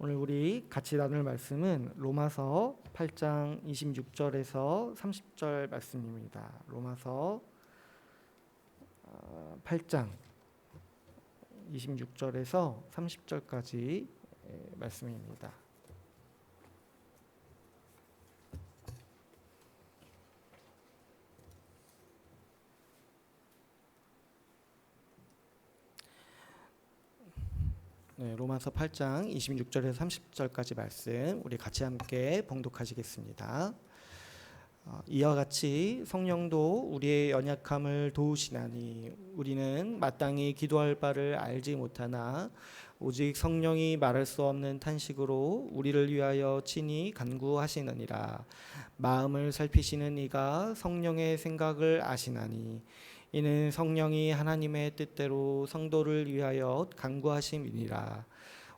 오늘 우리 같이 나눌 말씀은 로마서 8장 26절에서 30절 말씀입니다. 로마서 8장 26절에서 30절까지 말씀입니다. 네, 로마서 8장 26절에서 30절까지 말씀 우리 같이 함께 봉독하시겠습니다. 이와 같이 성령도 우리의 연약함을 도우시나니 우리는 마땅히 기도할 바를 알지 못하나 오직 성령이 말할 수 없는 탄식으로 우리를 위하여 친히 간구하시느니라. 마음을 살피시는 이가 성령의 생각을 아시나니 이는 성령이 하나님의 뜻대로 성도를 위하여 간구하심이니라.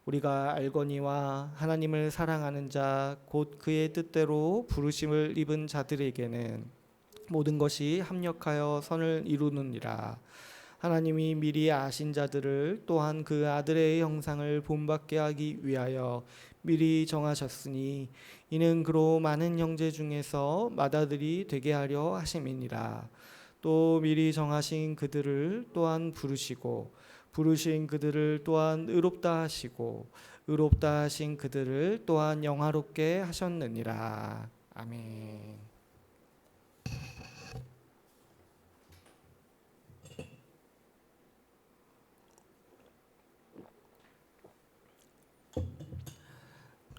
우리가 알거니와 하나님을 사랑하는 자 곧 그의 뜻대로 부르심을 입은 자들에게는 모든 것이 합력하여 선을 이루느니라. 하나님이 미리 아신 자들을 또한 그 아들의 형상을 본받게 하기 위하여 미리 정하셨으니 이는 그로 많은 형제 중에서 맏아들이 되게 하려 하심이니라. 또 미리 정하신 그들을 또한 부르시고 부르신 그들을 또한 의롭다 하시고 의롭다 하신 그들을 또한 영화롭게 하셨느니라. 아멘.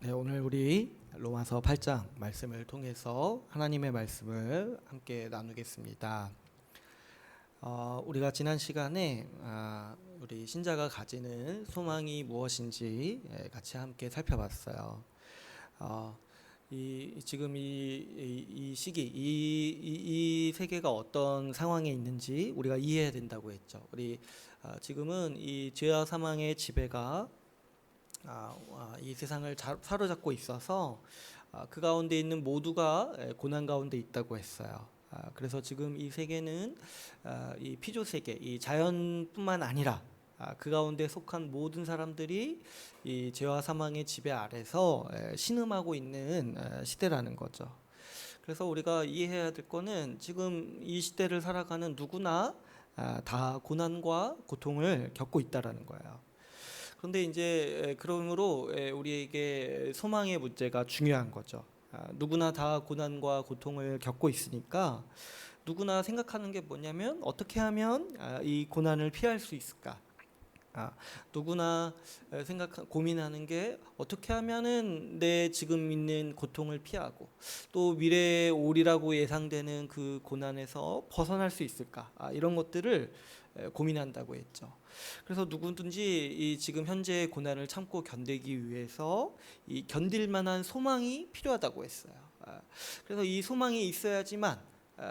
네, 오늘 우리 로마서 8장 말씀을 통해서 하나님의 말씀을 함께 나누겠습니다. 우리가 지난 시간에 우리 신자가 가지는 소망이 무엇인지 같이 함께 살펴봤어요. 지금 이 시기, 이 세계가 어떤 상황에 있는지 우리가 이해해야 된다고 했죠. 우리 지금은 이 죄와 사망의 지배가 이 세상을 사로잡고 있어서 그 가운데 있는 모두가 고난 가운데 있다고 했어요. 그래서 지금 이 세계는 이 피조 세계, 이 자연뿐만 아니라 그 가운데 속한 모든 사람들이 이 죄와 사망의 지배 아래서 신음하고 있는 시대라는 거죠. 그래서 우리가 이해해야 될 거는 지금 이 시대를 살아가는 누구나 다 고난과 고통을 겪고 있다라는 거예요. 그런데 이제 그러므로 우리에게 소망의 문제가 중요한 거죠. 누구나 다 고난과 고통을 겪고 있으니까 누구나 생각하는 게 뭐냐면 어떻게 하면 이 고난을 피할 수 있을까? 누구나 고민하는 게 어떻게 하면은 내 지금 있는 고통을 피하고 또 미래에 오리라고 예상되는 그 고난에서 벗어날 수 있을까? 이런 것들을 고민한다고 했죠. 그래서 누구든지 이 지금 현재의 고난을 참고 견디기 위해서 이 견딜 만한 소망이 필요하다고 했어요. 그래서 이 소망이 있어야지만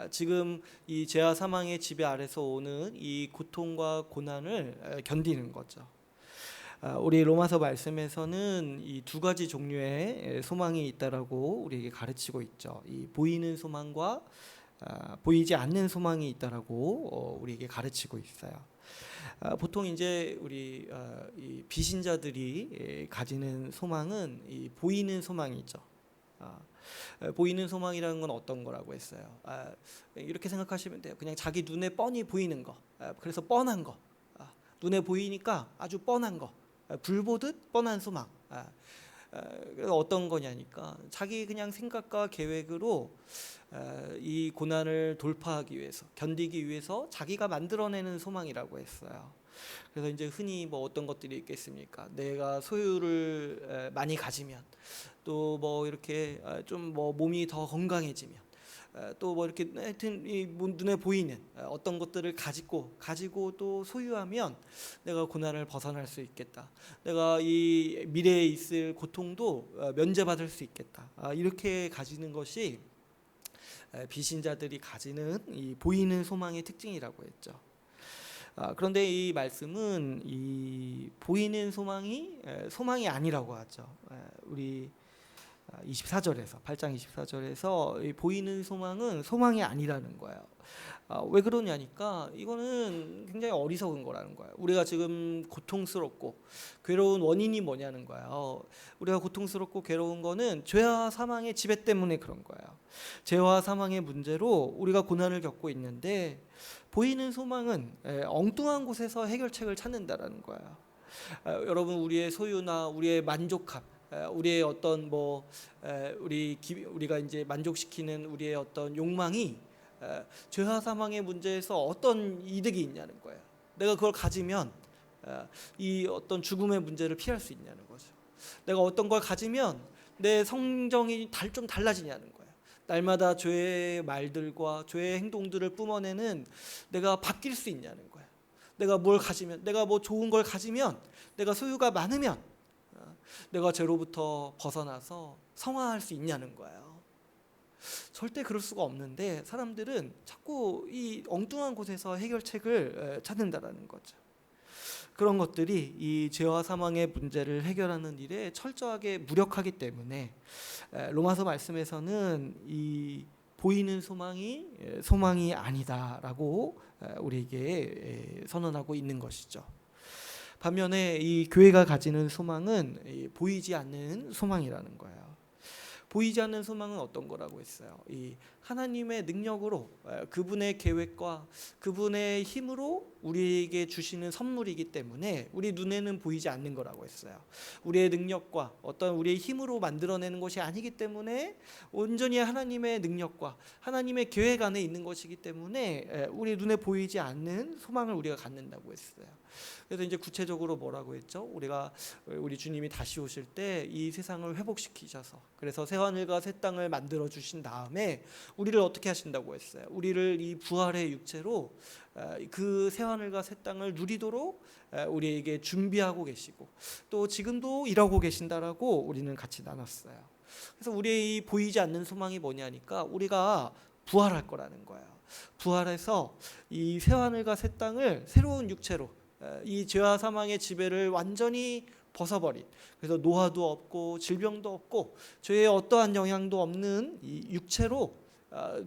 지금 이 죄와 사망의 지배 아래서 오는 이 고통과 고난을 견디는 거죠. 우리 로마서 말씀에서는 이 두 가지 종류의 소망이 있다라고 우리에게 가르치고 있죠. 이 보이는 소망과 보이지 않는 소망이 있다라고 우리에게 가르치고 있어요. 보통 이제 우리 이 비신자들이 가지는 소망은 이 보이는 소망이죠. 보이는 소망이라는 건 어떤 거라고 했어요? 이렇게 생각하시면 돼요. 그냥 자기 눈에 뻔히 보이는 거. 그래서 뻔한 거. 눈에 보이니까 아주 뻔한 거. 불 보듯 뻔한 소망. 어떤 거냐니까 자기 그냥 생각과 계획으로 이 고난을 돌파하기 위해서 견디기 위해서 자기가 만들어내는 소망이라고 했어요. 그래서 이제 흔히 뭐 어떤 것들이 있겠습니까? 내가 소유를 많이 가지면 또 뭐 이렇게 좀 뭐 몸이 더 건강해지면 또 뭐 이렇게 하여튼 이 눈에 보이는 어떤 것들을 가지고 또 소유하면 내가 고난을 벗어날 수 있겠다. 내가 이 미래에 있을 고통도 면제받을 수 있겠다. 이렇게 가지는 것이 비신자들이 가지는 이 보이는 소망의 특징이라고 했죠. 그런데 이 말씀은 이 보이는 소망이 아니라고 하죠. 우리 24절에서 8장 24절에서 보이는 소망은 소망이 아니라는 거예요. 왜 그러냐니까 이거는 굉장히 어리석은 거라는 거예요. 우리가 지금 고통스럽고 괴로운 원인이 뭐냐는 거예요. 우리가 고통스럽고 괴로운 거는 죄와 사망의 지배 때문에 그런 거예요. 죄와 사망의 문제로 우리가 고난을 겪고 있는데 보이는 소망은 엉뚱한 곳에서 해결책을 찾는다라는 거예요. 여러분, 우리의 소유나 우리의 만족함, 우리의 어떤 우리가 이제 만족시키는 우리의 어떤 욕망이 죄와 사망의 문제에서 어떤 이득이 있냐는 거예요. 내가 그걸 가지면 이 어떤 죽음의 문제를 피할 수 있냐는 거죠. 내가 어떤 걸 가지면 내 성정이 좀 달라지냐는 거예요. 날마다 죄의 말들과 죄의 행동들을 뿜어내는 내가 바뀔 수 있냐는 거예요. 내가 뭘 가지면, 내가 뭐 좋은 걸 가지면, 내가 소유가 많으면 내가 죄로부터 벗어나서 성화할 수 있냐는 거예요. 절대 그럴 수가 없는데 사람들은 자꾸 이 엉뚱한 곳에서 해결책을 찾는다라는 거죠. 그런 것들이 이 죄와 사망의 문제를 해결하는 일에 철저하게 무력하기 때문에 로마서 말씀에서는 이 보이는 소망이 아니다라고 우리에게 선언하고 있는 것이죠. 반면에 이 교회가 가지는 소망은 보이지 않는 소망이라는 거예요. 보이지 않는 소망은 어떤 거라고 했어요? 이 하나님의 능력으로 그분의 계획과 그분의 힘으로 우리에게 주시는 선물이기 때문에 우리 눈에는 보이지 않는 거라고 했어요. 우리의 능력과 어떤 우리의 힘으로 만들어내는 것이 아니기 때문에 온전히 하나님의 능력과 하나님의 계획 안에 있는 것이기 때문에 우리 눈에 보이지 않는 소망을 우리가 갖는다고 했어요. 그래서 이제 구체적으로 뭐라고 했죠? 우리 주님이 다시 오실 때 이 세상을 회복시키셔서 그래서 새 하늘과 새 땅을 만들어 주신 다음에 우리를 어떻게 하신다고 했어요? 우리를 이 부활의 육체로 그 새 하늘과 새 땅을 누리도록 우리에게 준비하고 계시고 또 지금도 일하고 계신다라고 우리는 같이 나눴어요. 그래서 우리의 이 보이지 않는 소망이 뭐냐니까 우리가 부활할 거라는 거예요. 부활해서 이 새 하늘과 새 땅을 새로운 육체로 이 죄와 사망의 지배를 완전히 벗어버린, 그래서 노화도 없고 질병도 없고 죄의 어떠한 영향도 없는 이 육체로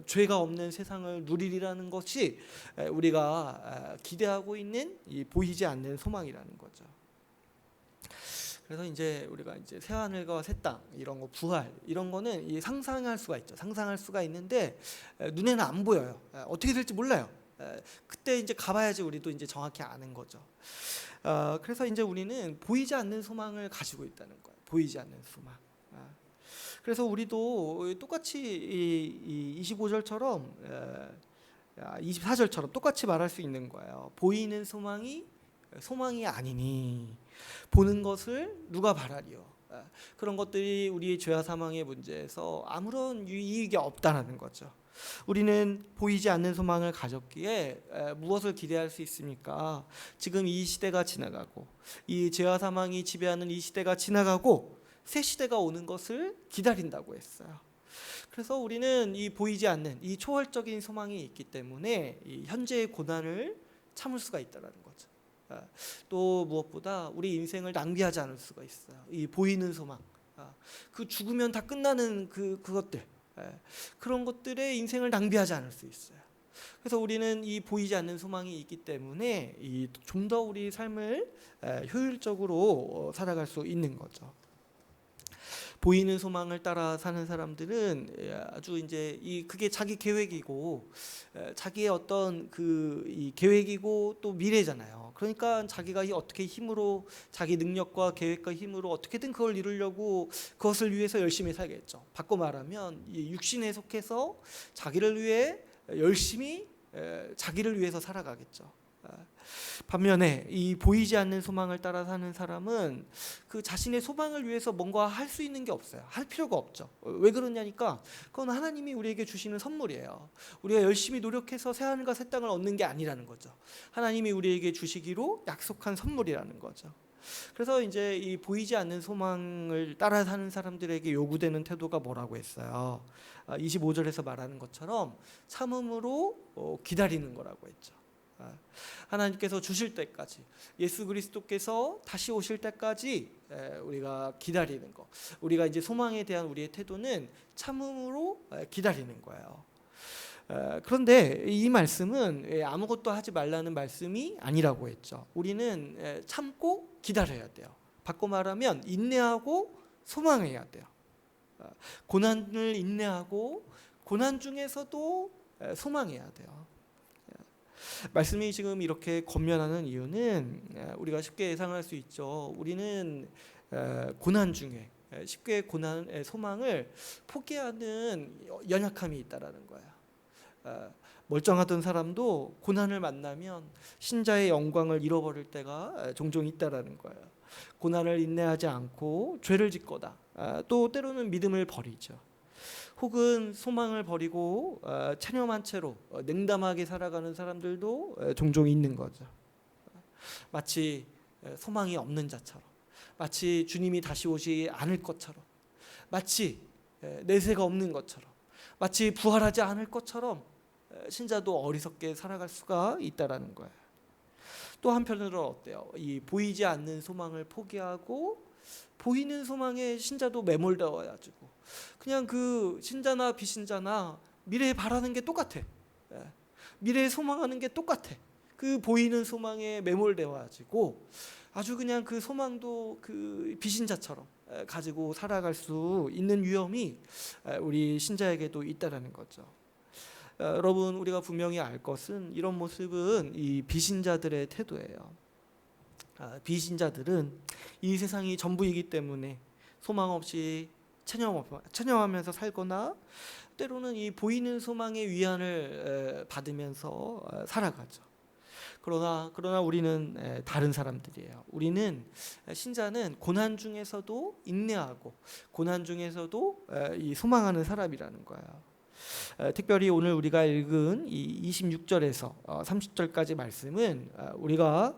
죄가 없는 세상을 누리리라는 것이 우리가 기대하고 있는 이 보이지 않는 소망이라는 거죠. 그래서 이제 우리가 이제 새 하늘과 새 땅 이런 거 부활 이런 거는 상상할 수가 있죠. 상상할 수가 있는데 눈에는 안 보여요. 어떻게 될지 몰라요. 그때 이제 가봐야지 우리도 이제 정확히 아는 거죠. 그래서 이제 우리는 보이지 않는 소망을 가지고 있다는 거예요. 보이지 않는 소망. 그래서 우리도 똑같이 이 25절처럼 24절처럼 똑같이 말할 수 있는 거예요. 보이는 소망이 아니니 보는 것을 누가 바라리요. 그런 것들이 우리의 죄와 사망의 문제에서 아무런 이익이 없다는 거죠. 우리는 보이지 않는 소망을 가졌기에 무엇을 기대할 수 있습니까? 지금 이 시대가 지나가고 이 죄와 사망이 지배하는 이 시대가 지나가고 새 시대가 오는 것을 기다린다고 했어요. 그래서 우리는 이 보이지 않는 이 초월적인 소망이 있기 때문에 이 현재의 고난을 참을 수가 있다는 거죠. 또 무엇보다 우리 인생을 낭비하지 않을 수가 있어요. 이 보이는 소망, 그 죽으면 다 끝나는 그것들, 그런 것들에 인생을 낭비하지 않을 수 있어요. 그래서 우리는 이 보이지 않는 소망이 있기 때문에 좀 더 우리 삶을 효율적으로 살아갈 수 있는 거죠. 보이는 소망을 따라 사는 사람들은 아주 이제 그게 자기 계획이고 자기의 어떤 이 계획이고 또 미래잖아요. 그러니까 자기가 어떻게 힘으로 자기 능력과 계획과 힘으로 어떻게든 그걸 이루려고 그것을 위해서 열심히 살겠죠. 바꿔 말하면 이 육신에 속해서 자기를 위해 열심히 자기를 위해서 살아가겠죠. 반면에 이 보이지 않는 소망을 따라 사는 사람은 그 자신의 소망을 위해서 뭔가 할 수 있는 게 없어요. 할 필요가 없죠. 왜 그러냐니까 그건 하나님이 우리에게 주시는 선물이에요. 우리가 열심히 노력해서 새 하늘과 새 땅을 얻는 게 아니라는 거죠. 하나님이 우리에게 주시기로 약속한 선물이라는 거죠. 그래서 이제 이 보이지 않는 소망을 따라 사는 사람들에게 요구되는 태도가 뭐라고 했어요? 25절에서 말하는 것처럼 참음으로 기다리는 거라고 했죠. 하나님께서 주실 때까지, 예수 그리스도께서 다시 오실 때까지 우리가 기다리는 거. 우리가 이제 소망에 대한 우리의 태도는 참음으로 기다리는 거예요. 그런데 이 말씀은 아무것도 하지 말라는 말씀이 아니라고 했죠. 우리는 참고 기다려야 돼요. 바꿔 말하면 인내하고 소망해야 돼요. 고난을 인내하고 고난 중에서도 소망해야 돼요. 말씀이 지금 이렇게 권면하는 이유는 우리가 쉽게 예상할 수 있죠. 우리는 고난 중에 쉽게 고난의 소망을 포기하는 연약함이 있다라는 거예요. 멀쩡하던 사람도 고난을 만나면 신자의 영광을 잃어버릴 때가 종종 있다라는 거예요. 고난을 인내하지 않고 죄를 짓거나 또 때로는 믿음을 버리죠. 혹은 소망을 버리고 체념한 채로 냉담하게 살아가는 사람들도 종종 있는 거죠. 마치 소망이 없는 자처럼, 마치 주님이 다시 오지 않을 것처럼, 마치 내세가 없는 것처럼, 마치 부활하지 않을 것처럼 신자도 어리석게 살아갈 수가 있다라는 거예요. 또 한편으로는 어때요? 이 보이지 않는 소망을 포기하고 보이는 소망에 신자도 매몰되어가지고 그냥 그 신자나 비신자나 미래에 바라는 게 똑같아. 미래에 소망하는 게 똑같아. 그 보이는 소망에 매몰되어가지고 아주 그냥 그 소망도 그 비신자처럼 가지고 살아갈 수 있는 위험이 우리 신자에게도 있다라는 거죠. 여러분, 우리가 분명히 알 것은 이런 모습은 이 비신자들의 태도예요. 비신자들은 이 세상이 전부이기 때문에 소망 없이 체념하면서 살거나 때로는 이 보이는 소망의 위안을 받으면서 살아가죠. 그러나 우리는 다른 사람들이에요. 우리는 신자는 고난 중에서도 인내하고 고난 중에서도 이 소망하는 사람이라는 거예요. 특별히 오늘 우리가 읽은 이 26절에서 30절까지 말씀은 우리가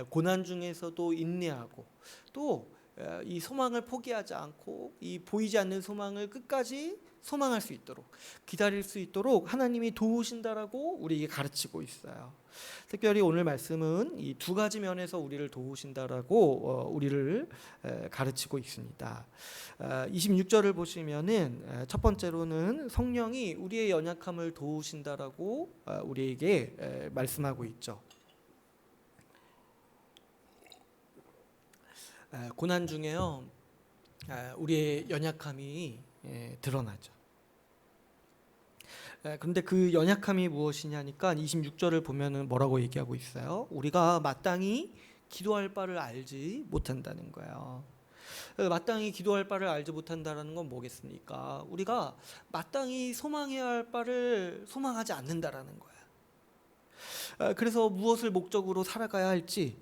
고난 중에서도 인내하고 또 이 소망을 포기하지 않고 이 보이지 않는 소망을 끝까지 소망할 수 있도록 기다릴 수 있도록 하나님이 도우신다라고 우리에게 가르치고 있어요. 특별히 오늘 말씀은 이 두 가지 면에서 우리를 도우신다라고 우리를 가르치고 있습니다. 26절을 보시면은 첫 번째로는 성령이 우리의 연약함을 도우신다라고 우리에게 말씀하고 있죠. 고난 중에요, 우리의 연약함이 드러나죠. 그런데 그 연약함이 무엇이냐니까 26절을 보면은 뭐라고 얘기하고 있어요? 우리가 마땅히 기도할 바를 알지 못한다는 거예요. 마땅히 기도할 바를 알지 못한다는 건 뭐겠습니까? 우리가 마땅히 소망해야 할 바를 소망하지 않는다라는 거예요. 그래서 무엇을 목적으로 살아가야 할지,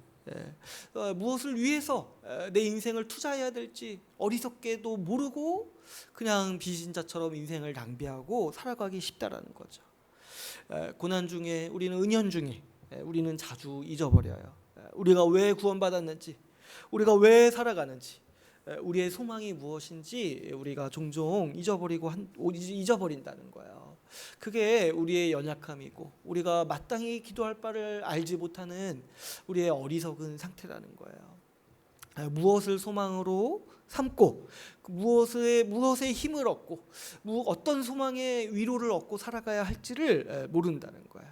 무엇을 위해서 내 인생을 투자해야 될지 어리석게도 모르고 그냥 비신자처럼 인생을 낭비하고 살아가기 쉽다라는 거죠. 고난 중에 우리는 은연 중에 우리는 자주 잊어버려요. 우리가 왜 구원받았는지, 우리가 왜 살아가는지, 우리의 소망이 무엇인지 우리가 종종 잊어버린다는 거예요. 그게 우리의 연약함이고 우리가 마땅히 기도할 바를 알지 못하는 우리의 어리석은 상태라는 거예요. 무엇을 소망으로 삼고 무엇에 힘을 얻고 어떤 소망의 위로를 얻고 살아가야 할지를 모른다는 거예요.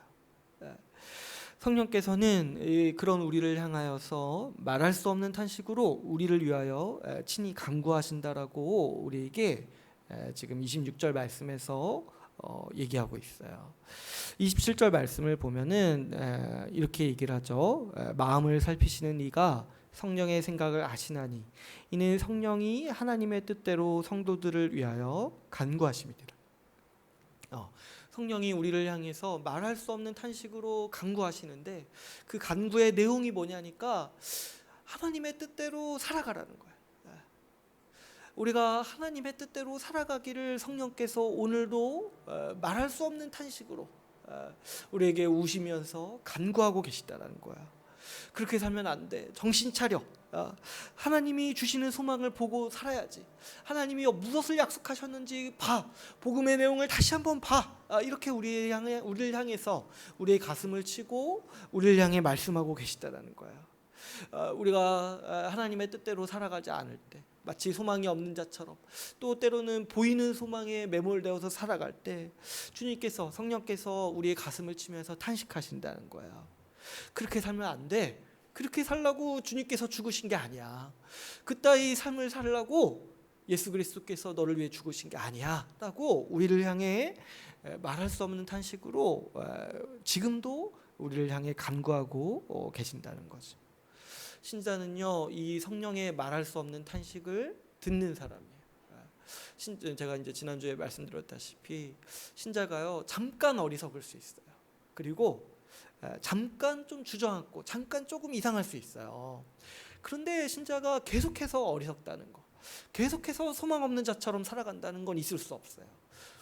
성령께서는 그런 우리를 향하여서 말할 수 없는 탄식으로 우리를 위하여 친히 간구하신다라고 우리에게 지금 26절 말씀에서 얘기하고 있어요. 27절 말씀을 보면은 이렇게 얘기를 하죠. 마음을 살피시는 이가 성령의 생각을 아시나니 이는 성령이 하나님의 뜻대로 성도들을 위하여 간구하심이니라. 성령이 우리를 향해서 말할 수 없는 탄식으로 간구하시는데 그 간구의 내용이 뭐냐니까 하나님의 뜻대로 살아가라는 거예요. 우리가 하나님의 뜻대로 살아가기를 성령께서 오늘도 말할 수 없는 탄식으로 우리에게 우시면서 간구하고 계시다는 거야. 그렇게 살면 안 돼. 정신 차려. 하나님이 주시는 소망을 보고 살아야지. 하나님이 무엇을 약속하셨는지 봐. 복음의 내용을 다시 한번 봐. 이렇게 우리를 향해서 우리의 가슴을 치고 우리를 향해 말씀하고 계시다라는 거야. 우리가 하나님의 뜻대로 살아가지 않을 때, 마치 소망이 없는 자처럼, 또 때로는 보이는 소망에 매몰되어서 살아갈 때 주님께서, 성령께서 우리의 가슴을 치면서 탄식하신다는 거야. 그렇게 살면 안 돼. 그렇게 살라고 주님께서 죽으신 게 아니야. 그따위 삶을 살라고 예수 그리스도께서 너를 위해 죽으신 게 아니야 라고 우리를 향해 말할 수 없는 탄식으로 지금도 우리를 향해 간구하고 계신다는 거죠. 신자는요, 이 성령의 말할 수 없는 탄식을 듣는 사람이에요. 제가 이제 지난주에 말씀드렸다시피 신자가요, 잠깐 어리석을 수 있어요. 그리고 잠깐 좀 주저앉고 잠깐 조금 이상할 수 있어요. 그런데 신자가 계속해서 어리석다는 거, 계속해서 소망 없는 자처럼 살아간다는 건 있을 수 없어요.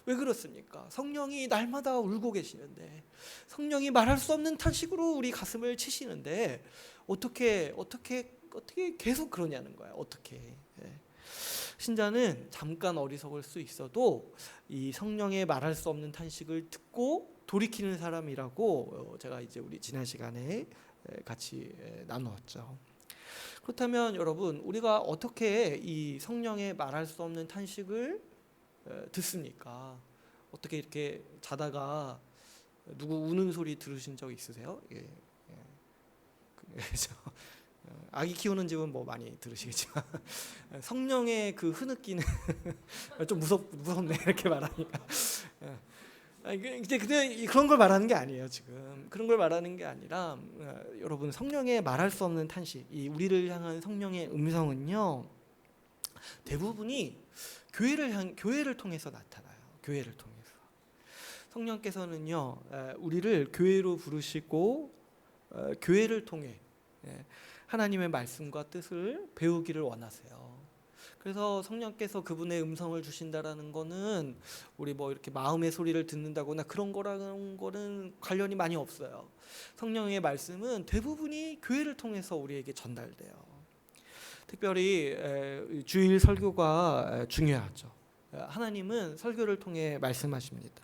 왜 그렇습니까? 성령이 날마다 울고 계시는데, 성령이 말할 수 없는 탄식으로 우리 가슴을 치시는데 어떻게 계속 그러냐는 거야. 어떻게? 신자는 잠깐 어리석을 수 있어도 이 성령의 말할 수 없는 탄식을 듣고 돌이키는 사람이라고 제가 이제 우리 지난 시간에 같이 나누었죠. 그렇다면 여러분, 우리가 어떻게 이 성령의 말할 수 없는 탄식을 듣습니까? 어떻게 이렇게 자다가 누구 우는 소리 들으신 적 있으세요? 아기 키우는 집은 뭐 많이 들으시겠지만 성령의 그 흐느끼는 좀 무섭네 이렇게 말하니까. 이제 그런 걸 말하는 게 아니에요. 지금 그런 걸 말하는 게 아니라 여러분, 성령의 말할 수 없는 탄식, 이 우리를 향한 성령의 음성은요, 대부분이 교회를 통해서 나타나요. 교회를 통해서 성령께서는요, 우리를 교회로 부르시고 교회를 통해 하나님의 말씀과 뜻을 배우기를 원하세요. 그래서 성령께서 그분의 음성을 주신다라는 거는 우리 뭐 이렇게 마음의 소리를 듣는다거나 그런 거라는 거는 관련이 많이 없어요. 성령의 말씀은 대부분이 교회를 통해서 우리에게 전달돼요. 특별히 주일 설교가 중요하죠. 하나님은 설교를 통해 말씀하십니다.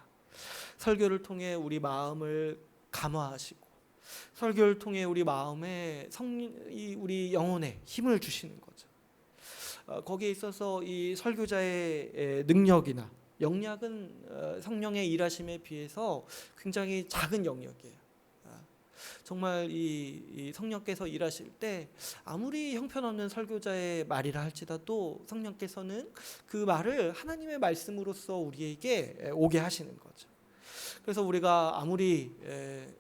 설교를 통해 우리 마음을 감화하시고, 설교를 통해 우리 마음에 우리 영혼에 힘을 주시는 거죠. 거기에 있어서 이 설교자의 능력이나 영역은 성령의 일하심에 비해서 굉장히 작은 영역이에요. 정말 이 성령께서 일하실 때 아무리 형편없는 설교자의 말이라 할지라도 성령께서는 그 말을 하나님의 말씀으로써 우리에게 오게 하시는 거죠. 그래서 우리가 아무리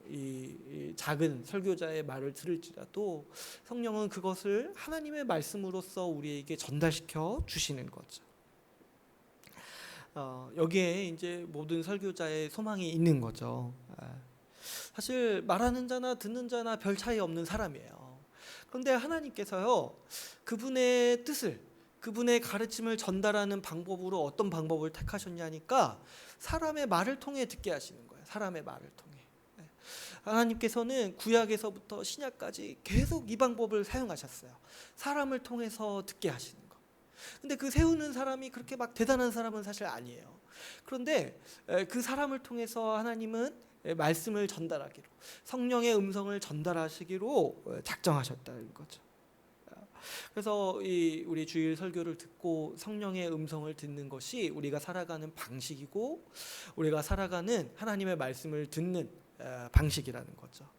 이 작은 설교자의 말을 들을지라도 성령은 그것을 하나님의 말씀으로써 우리에게 전달시켜 주시는 거죠. 여기에 이제 모든 설교자의 소망이 있는 거죠. 사실 말하는 자나 듣는 자나 별 차이 없는 사람이에요. 그런데 하나님께서요, 그분의 뜻을, 그분의 가르침을 전달하는 방법으로 어떤 방법을 택하셨냐니까 사람의 말을 통해 듣게 하시는 거예요. 사람의 말을 통해. 하나님께서는 구약에서부터 신약까지 계속 이 방법을 사용하셨어요. 사람을 통해서 듣게 하시는 거. 근데 그 세우는 사람이 그렇게 막 대단한 사람은 사실 아니에요. 그런데 그 사람을 통해서 하나님은 말씀을 전달하기로, 성령의 음성을 전달하시기로 작정하셨다는 거죠. 그래서 우리 주일 설교를 듣고 성령의 음성을 듣는 것이 우리가 살아가는 방식이고, 우리가 살아가는 하나님의 말씀을 듣는 방식이라는 거죠.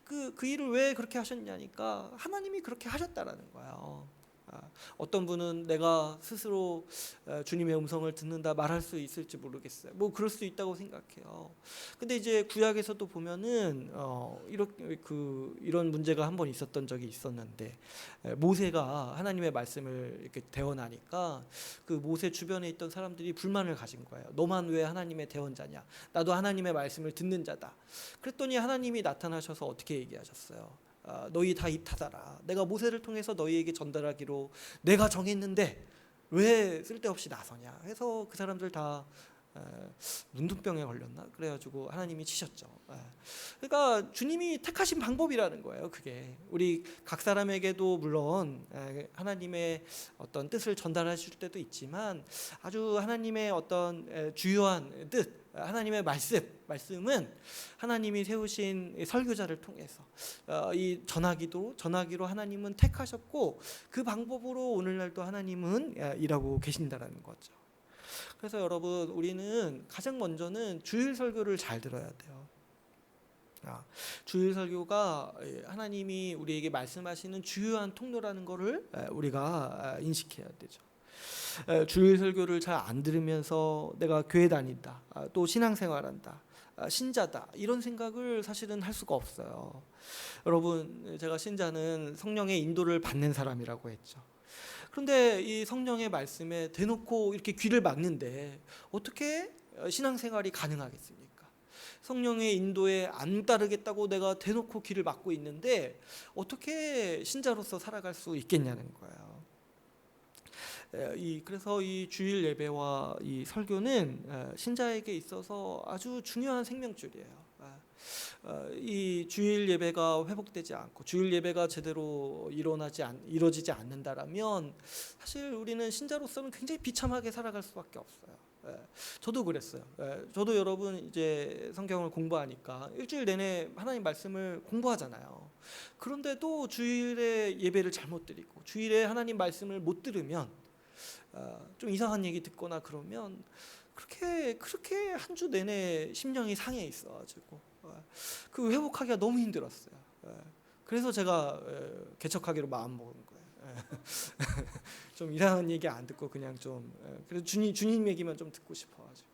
그 일을 왜 그렇게 하셨냐니까 하나님이 그렇게 하셨다라는 거예요. 어떤 분은 내가 스스로 주님의 음성을 듣는다 말할 수 있을지 모르겠어요. 뭐 그럴 수 있다고 생각해요. 근데 이제 구약에서도 보면은 이런 문제가 한 번 있었던 적이 있었는데, 모세가 하나님의 말씀을 이렇게 대언하니까 그 모세 주변에 있던 사람들이 불만을 가진 거예요. 너만 왜 하나님의 대언자냐? 나도 하나님의 말씀을 듣는 자다. 그랬더니 하나님이 나타나셔서 어떻게 얘기하셨어요? 너희 다 입 닫아라. 내가 모세를 통해서 너희에게 전달하기로 내가 정했는데 왜 쓸데없이 나서냐 해서 그 사람들 다 문둥병에 걸렸나? 그래가지고 하나님이 치셨죠. 그러니까 주님이 택하신 방법이라는 거예요. 그게 우리 각 사람에게도 물론 하나님의 어떤 뜻을 전달하실 때도 있지만 아주 하나님의 어떤 주요한 뜻, 하나님의 말씀은 하나님이 세우신 설교자를 통해서 이 전하기로 하나님은 택하셨고 그 방법으로 오늘날도 하나님은 일하고 계신다라는 거죠. 그래서 여러분 우리는 가장 먼저는 주일 설교를 잘 들어야 돼요. 주일 설교가 하나님이 우리에게 말씀하시는 주요한 통로라는 것을 우리가 인식해야 되죠. 주일 설교를 잘 안 들으면서 내가 교회 다닌다, 또 신앙생활한다, 신자다 이런 생각을 사실은 할 수가 없어요. 여러분 제가 신자는 성령의 인도를 받는 사람이라고 했죠. 그런데 이 성령의 말씀에 대놓고 이렇게 귀를 막는데 어떻게 신앙생활이 가능하겠습니까? 성령의 인도에 안 따르겠다고 내가 대놓고 귀를 막고 있는데 어떻게 신자로서 살아갈 수 있겠냐는 거예요. 그래서 이 주일 예배와 이 설교는 신자에게 있어서 아주 중요한 생명줄이에요. 이 주일 예배가 회복되지 않고 주일 예배가 제대로 이루어지지 않는다라면 사실 우리는 신자로서는 굉장히 비참하게 살아갈 수밖에 없어요. 저도 그랬어요. 저도 여러분 이제 성경을 공부하니까 일주일 내내 하나님 말씀을 공부하잖아요. 그런데도 주일에 예배를 잘못 드리고 주일에 하나님 말씀을 못 들으면 좀 이상한 얘기 듣거나 그러면 그렇게 한 주 내내 심령이 상해 있어가지고 그 회복하기가 너무 힘들었어요. 그래서 제가 개척하기로 마음 먹은 거예요. 좀 이상한 얘기 안 듣고 그냥 좀 그래서 주님 얘기만 좀 듣고 싶어가지고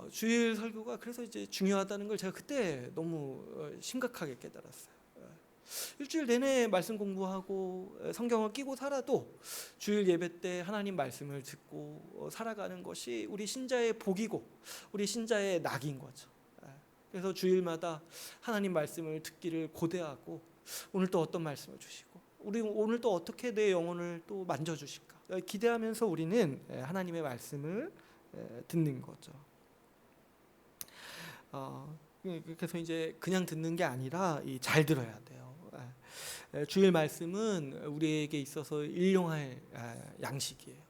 주일 설교가 그래서 이제 중요하다는 걸 제가 그때 너무 심각하게 깨달았어요. 일주일 내내 말씀 공부하고 성경을 끼고 살아도 주일 예배 때 하나님 말씀을 듣고 살아가는 것이 우리 신자의 복이고 우리 신자의 낙인 거죠. 그래서 주일마다 하나님 말씀을 듣기를 고대하고 오늘 또 어떤 말씀을 주시고 우리 오늘 또 어떻게 내 영혼을 또 만져주실까 기대하면서 우리는 하나님의 말씀을 듣는 거죠. 그래서 이제 그냥 듣는 게 아니라 잘 들어야 돼요. 주일 말씀은 우리에게 있어서 일용할 양식이에요.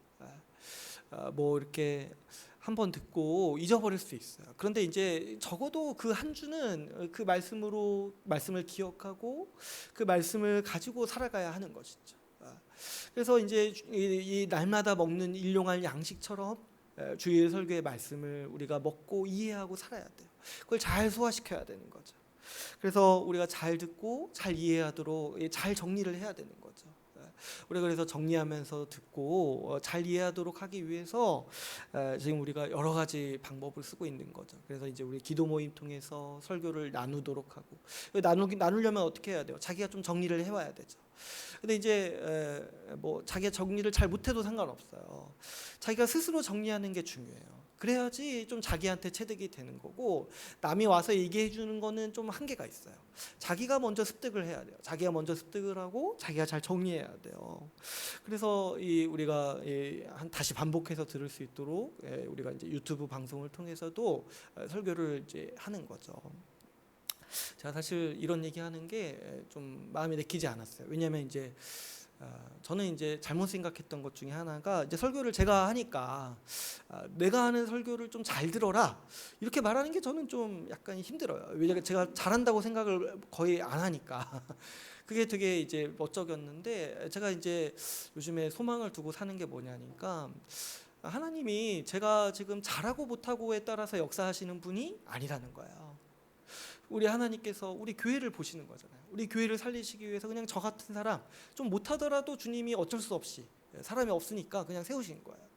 뭐 이렇게 한번 듣고 잊어버릴 수 있어요. 그런데 이제 적어도 그 한 주는 그 말씀을 기억하고 그 말씀을 가지고 살아가야 하는 것이죠. 그래서 이제 이 날마다 먹는 일용할 양식처럼 주일 설교의 말씀을 우리가 먹고 이해하고 살아야 돼요. 그걸 잘 소화시켜야 되는 거죠. 그래서 우리가 잘 듣고 잘 이해하도록 잘 정리를 해야 되는 거죠. 우리가 그래서 정리하면서 듣고 잘 이해하도록 하기 위해서 지금 우리가 여러 가지 방법을 쓰고 있는 거죠. 그래서 이제 우리 기도 모임 통해서 설교를 나누도록 하고 나누려면 어떻게 해야 돼요? 자기가 좀 정리를 해와야 되죠. 근데 이제 뭐 자기가 정리를 잘 못해도 상관없어요. 자기가 스스로 정리하는 게 중요해요. 그래야지 좀 자기한테 체득이 되는 거고 남이 와서 얘기해 주는 거는 좀 한계가 있어요. 자기가 먼저 습득을 해야 돼요. 자기가 먼저 습득을 하고 자기가 잘 정리해야 돼요. 그래서 우리가 다시 반복해서 들을 수 있도록 우리가 이제 유튜브 방송을 통해서도 설교를 이제 하는 거죠. 제가 사실 이런 얘기하는 게 좀 마음에 내키지 않았어요. 왜냐하면 이제 저는 이제 잘못 생각했던 것 중에 하나가 이제 설교를 제가 하니까 내가 하는 설교를 좀 잘 들어라 이렇게 말하는 게 저는 좀 약간 힘들어요. 왜냐면 제가 잘한다고 생각을 거의 안 하니까 그게 되게 이제 멋쩍였는데 제가 이제 요즘에 소망을 두고 사는 게 뭐냐니까 하나님이 제가 지금 잘하고 못하고에 따라서 역사하시는 분이 아니라는 거예요. 우리 하나님께서 우리 교회를 보시는 거잖아요. 우리 교회를 살리시기 위해서 그냥 저 같은 사람 좀 못하더라도 주님이 어쩔 수 없이 사람이 없으니까 그냥 세우신 거예요.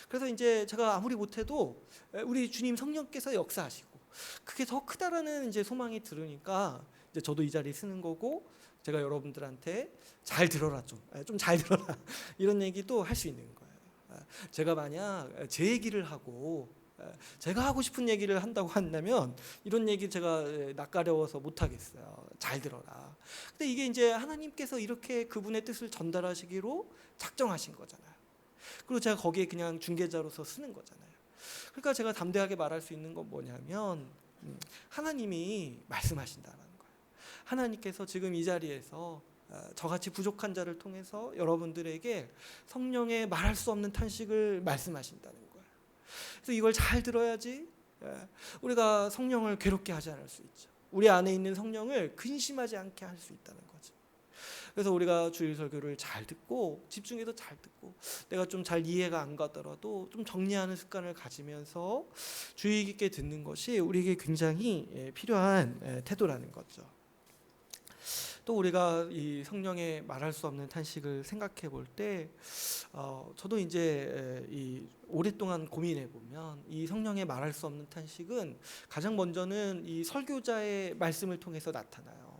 그래서 이제 제가 아무리 못해도 우리 주님 성령께서 역사하시고 그게 더 크다라는 이제 소망이 들으니까 이제 저도 이 자리 쓰는 거고 제가 여러분들한테 잘 들어라 좀 잘 들어라 이런 얘기도 할 수 있는 거예요. 제가 만약 제 얘기를 하고 제가 하고 싶은 얘기를 한다고 한다면 이런 얘기 제가 낯가려워서 못 하겠어요. 잘 들어라. 근데 이게 이제 하나님께서 이렇게 그분의 뜻을 전달하시기로 작정하신 거잖아요. 그리고 제가 거기에 그냥 중개자로서 쓰는 거잖아요. 그러니까 제가 담대하게 말할 수 있는 건 뭐냐면 하나님이 말씀하신다는 거예요. 하나님께서 지금 이 자리에서 저같이 부족한 자를 통해서 여러분들에게 성령의 말할 수 없는 탄식을 말씀하신다는 거예요. 그래서 이걸 잘 들어야지 우리가 성령을 괴롭게 하지 않을 수 있죠. 우리 안에 있는 성령을 근심하지 않게 할 수 있다는 거죠. 그래서 우리가 주일 설교를 잘 듣고 집중해서 잘 듣고 내가 좀 잘 이해가 안 가더라도 좀 정리하는 습관을 가지면서 주의 깊게 듣는 것이 우리에게 굉장히 필요한 태도라는 거죠. 또 우리가 이 성령의 말할 수 없는 탄식을 생각해 볼 때 저도 이제 이 오랫동안 고민해 보면 이 성령의 말할 수 없는 탄식은 가장 먼저는 이 설교자의 말씀을 통해서 나타나요.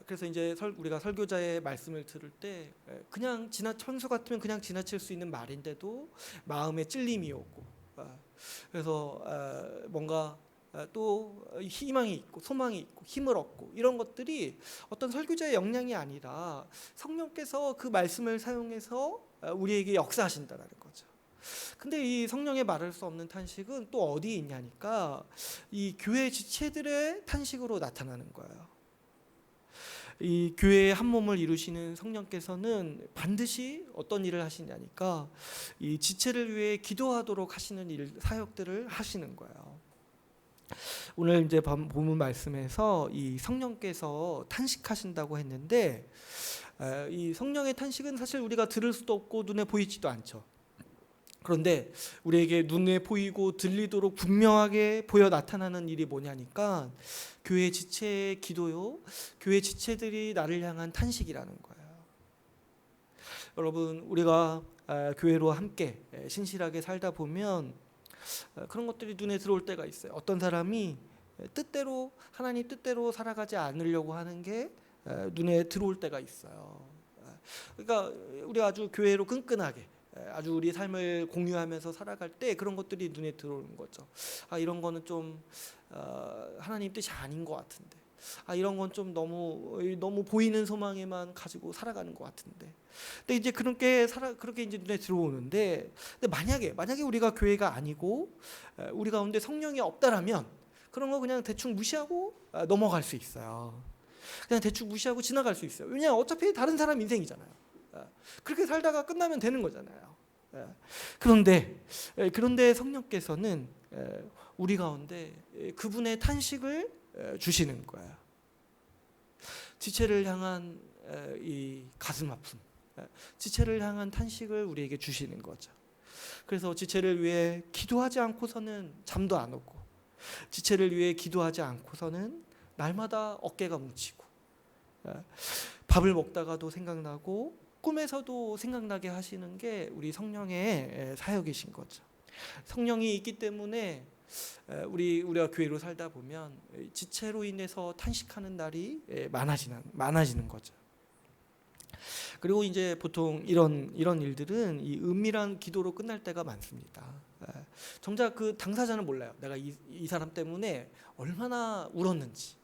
그래서 이제 우리가 설교자의 말씀을 들을 때 그냥 평소 같으면 그냥 지나칠 수 있는 말인데도 마음에 찔림이 오고 그래서 뭔가 또 희망이 있고 소망이 있고 힘을 얻고 이런 것들이 어떤 설교자의 역량이 아니라 성령께서 그 말씀을 사용해서 우리에게 역사하신다는 거죠. 근데 이 성령의 말할 수 없는 탄식은 또 어디에 있냐니까 이 교회 지체들의 탄식으로 나타나는 거예요. 이 교회의 한 몸을 이루시는 성령께서는 반드시 어떤 일을 하시냐니까 이 지체를 위해 기도하도록 하시는 사역들을 하시는 거예요. 오늘 이제 본문 말씀에서 이 성령께서 탄식하신다고 했는데 이 성령의 탄식은 사실 우리가 들을 수도 없고 눈에 보이지도 않죠. 그런데 우리에게 눈에 보이고 들리도록 분명하게 보여 나타나는 일이 뭐냐니까 교회 지체의 기도요, 교회 지체들이 나를 향한 탄식이라는 거예요. 여러분, 우리가 교회로 함께 신실하게 살다 보면 그런 것들이 눈에 들어올 때가 있어요. 어떤 사람이 뜻대로 하나님 뜻대로 살아가지 않으려고 하는 게 눈에 들어올 때가 있어요. 그러니까 우리가 아주 교회로 끈끈하게 아주 우리 삶을 공유하면서 살아갈 때 그런 것들이 눈에 들어오는 거죠. 이런 거는 좀 하나님 뜻이 아닌 것 같은데, 이런 건 좀 너무 보이는 소망에만 가지고 살아가는 것 같은데. 근데 이제 그렇게 이제 눈에 들어오는데, 근데 만약에 우리가 교회가 아니고 우리 가운데 성령이 없다라면 그런 거 그냥 대충 무시하고 넘어갈 수 있어요. 그냥 대충 무시하고 지나갈 수 있어요. 왜냐하면 어차피 다른 사람 인생이잖아요. 그렇게 살다가 끝나면 되는 거잖아요. 그런데 성령께서는 우리 가운데 그분의 탄식을 주시는 거예요. 지체를 향한 이 가슴 아픔, 지체를 향한 탄식을 우리에게 주시는 거죠. 그래서 지체를 위해 기도하지 않고서는 잠도 안 오고, 지체를 위해 기도하지 않고서는 날마다 어깨가 뭉치고, 밥을 먹다가도 생각나고 꿈에서도 생각나게 하시는 게 우리 성령의 사역이신 거죠. 성령이 있기 때문에 우리가 교회로 살다 보면 지체로 인해서 탄식하는 날이 많아지는 거죠. 그리고 이제 보통 이런 일들은 이 은밀한 기도로 끝날 때가 많습니다. 정작 그 당사자는 몰라요. 내가 이 사람 때문에 얼마나 울었는지,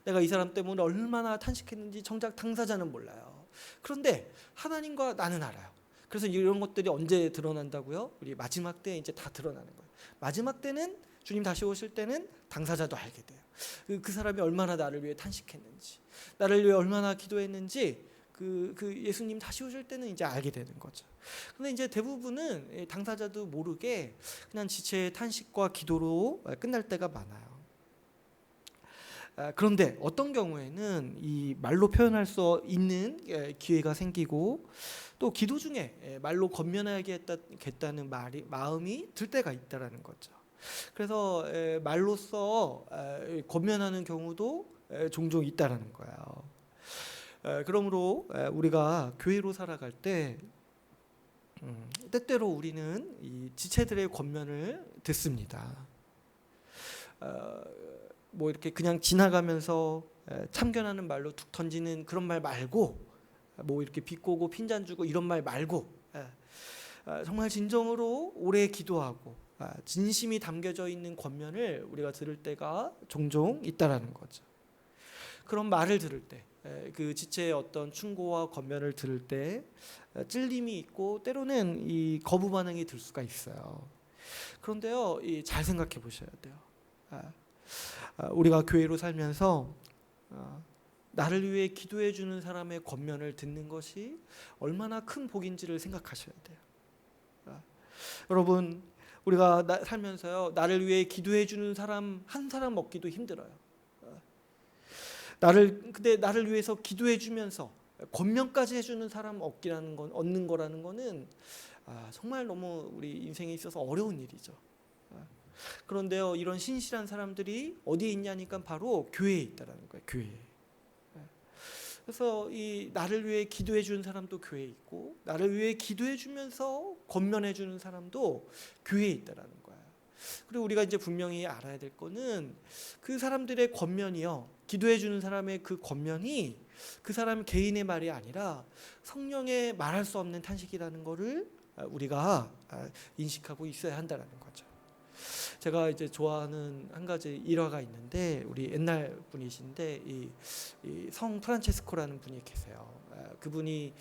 내가 이 사람 때문에 얼마나 탄식했는지 정작 당사자는 몰라요. 그런데 하나님과 나는 알아요. 그래서 이런 것들이 언제 드러난다고요? 우리 마지막 때 이제 다 드러나는 거예요. 마지막 때는 주님 다시 오실 때는 당사자도 알게 돼요. 그 사람이 얼마나 나를 위해 탄식했는지, 나를 위해 얼마나 기도했는지 그 예수님 다시 오실 때는 이제 알게 되는 거죠. 근데 이제 대부분은 당사자도 모르게 그냥 지체의 탄식과 기도로 끝날 때가 많아요. 그런데 어떤 경우에는 이 말로 표현할 수 있는 기회가 생기고 또 기도 중에 말로 건면하겠다는 마음이 들 때가 있다라는 거죠. 그래서 말로써 건면하는 경우도 종종 있다라는 거예요. 그러므로 우리가 교회로 살아갈 때 때때로 우리는 이 지체들의 권면을 듣습니다. 뭐 이렇게 그냥 지나가면서 참견하는 말로 툭 던지는 그런 말 말고, 뭐 이렇게 비꼬고 핀잔 주고 이런 말 말고, 정말 진정으로 오래 기도하고 진심이 담겨져 있는 권면을 우리가 들을 때가 종종 있다라는 거죠. 그런 말을 들을 때, 그 지체의 어떤 충고와 권면을 들을 때 찔림이 있고 때로는 이 거부 반응이 들 수가 있어요. 그런데요, 잘 생각해 보셔야 돼요. 우리가 교회로 살면서 나를 위해 기도해 주는 사람의 권면을 듣는 것이 얼마나 큰 복인지를 생각하셔야 돼요. 여러분, 우리가 살면서요, 나를 위해 기도해 주는 사람 한 사람 얻기도 힘들어요. 근데 나를 위해서 기도해 주면서 권면까지 해주는 사람 얻는 거라는 거는 정말 너무 우리 인생에 있어서 어려운 일이죠. 그런데요, 이런 신실한 사람들이 어디에 있냐니까 바로 교회에 있다라는 거예요. 교회에. 그래서 이 나를 위해 기도해 주는 사람도 교회에 있고, 나를 위해 기도해 주면서 권면해 주는 사람도 교회에 있다라는 거예요. 그리고 우리가 이제 분명히 알아야 될 거는 그 사람들의 권면이요, 기도해 주는 사람의 그 권면이 그 사람 개인의 말이 아니라 성령의 말할 수 없는 탄식이라는 것을 우리가 인식하고 있어야 한다는 거죠. 제가 이제 좋아하는 한 가지 일화가 있는데, 우리 옛날 분이신데 이 성 프란체스코라는 분이 계세요. 그분이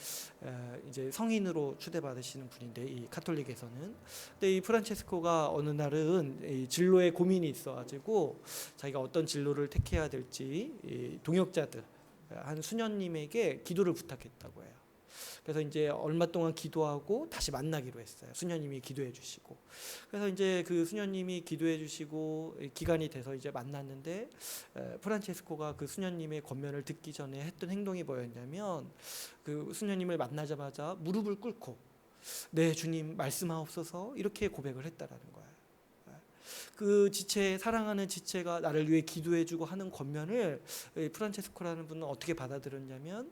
이제 성인으로 추대받으시는 분인데, 이 카톨릭에서는. 근데 이 프란체스코가 어느 날은 이 진로에 고민이 있어가지고 자기가 어떤 진로를 택해야 될지 이 동역자들 한 수녀님에게 기도를 부탁했다고 해요. 그래서 이제 얼마 동안 기도하고 다시 만나기로 했어요. 수녀님이 기도해 주시고. 그래서 이제 그 수녀님이 기도해 주시고 기간이 돼서 이제 만났는데, 프란체스코가 그 수녀님의 권면을 듣기 전에 했던 행동이 뭐였냐면, 그 수녀님을 만나자마자 무릎을 꿇고 네 주님 말씀하옵소서 이렇게 고백을 했다라는 거예요. 그 지체, 사랑하는 지체가 나를 위해 기도해 주고 하는 권면을 프란체스코라는 분은 어떻게 받아들였냐면,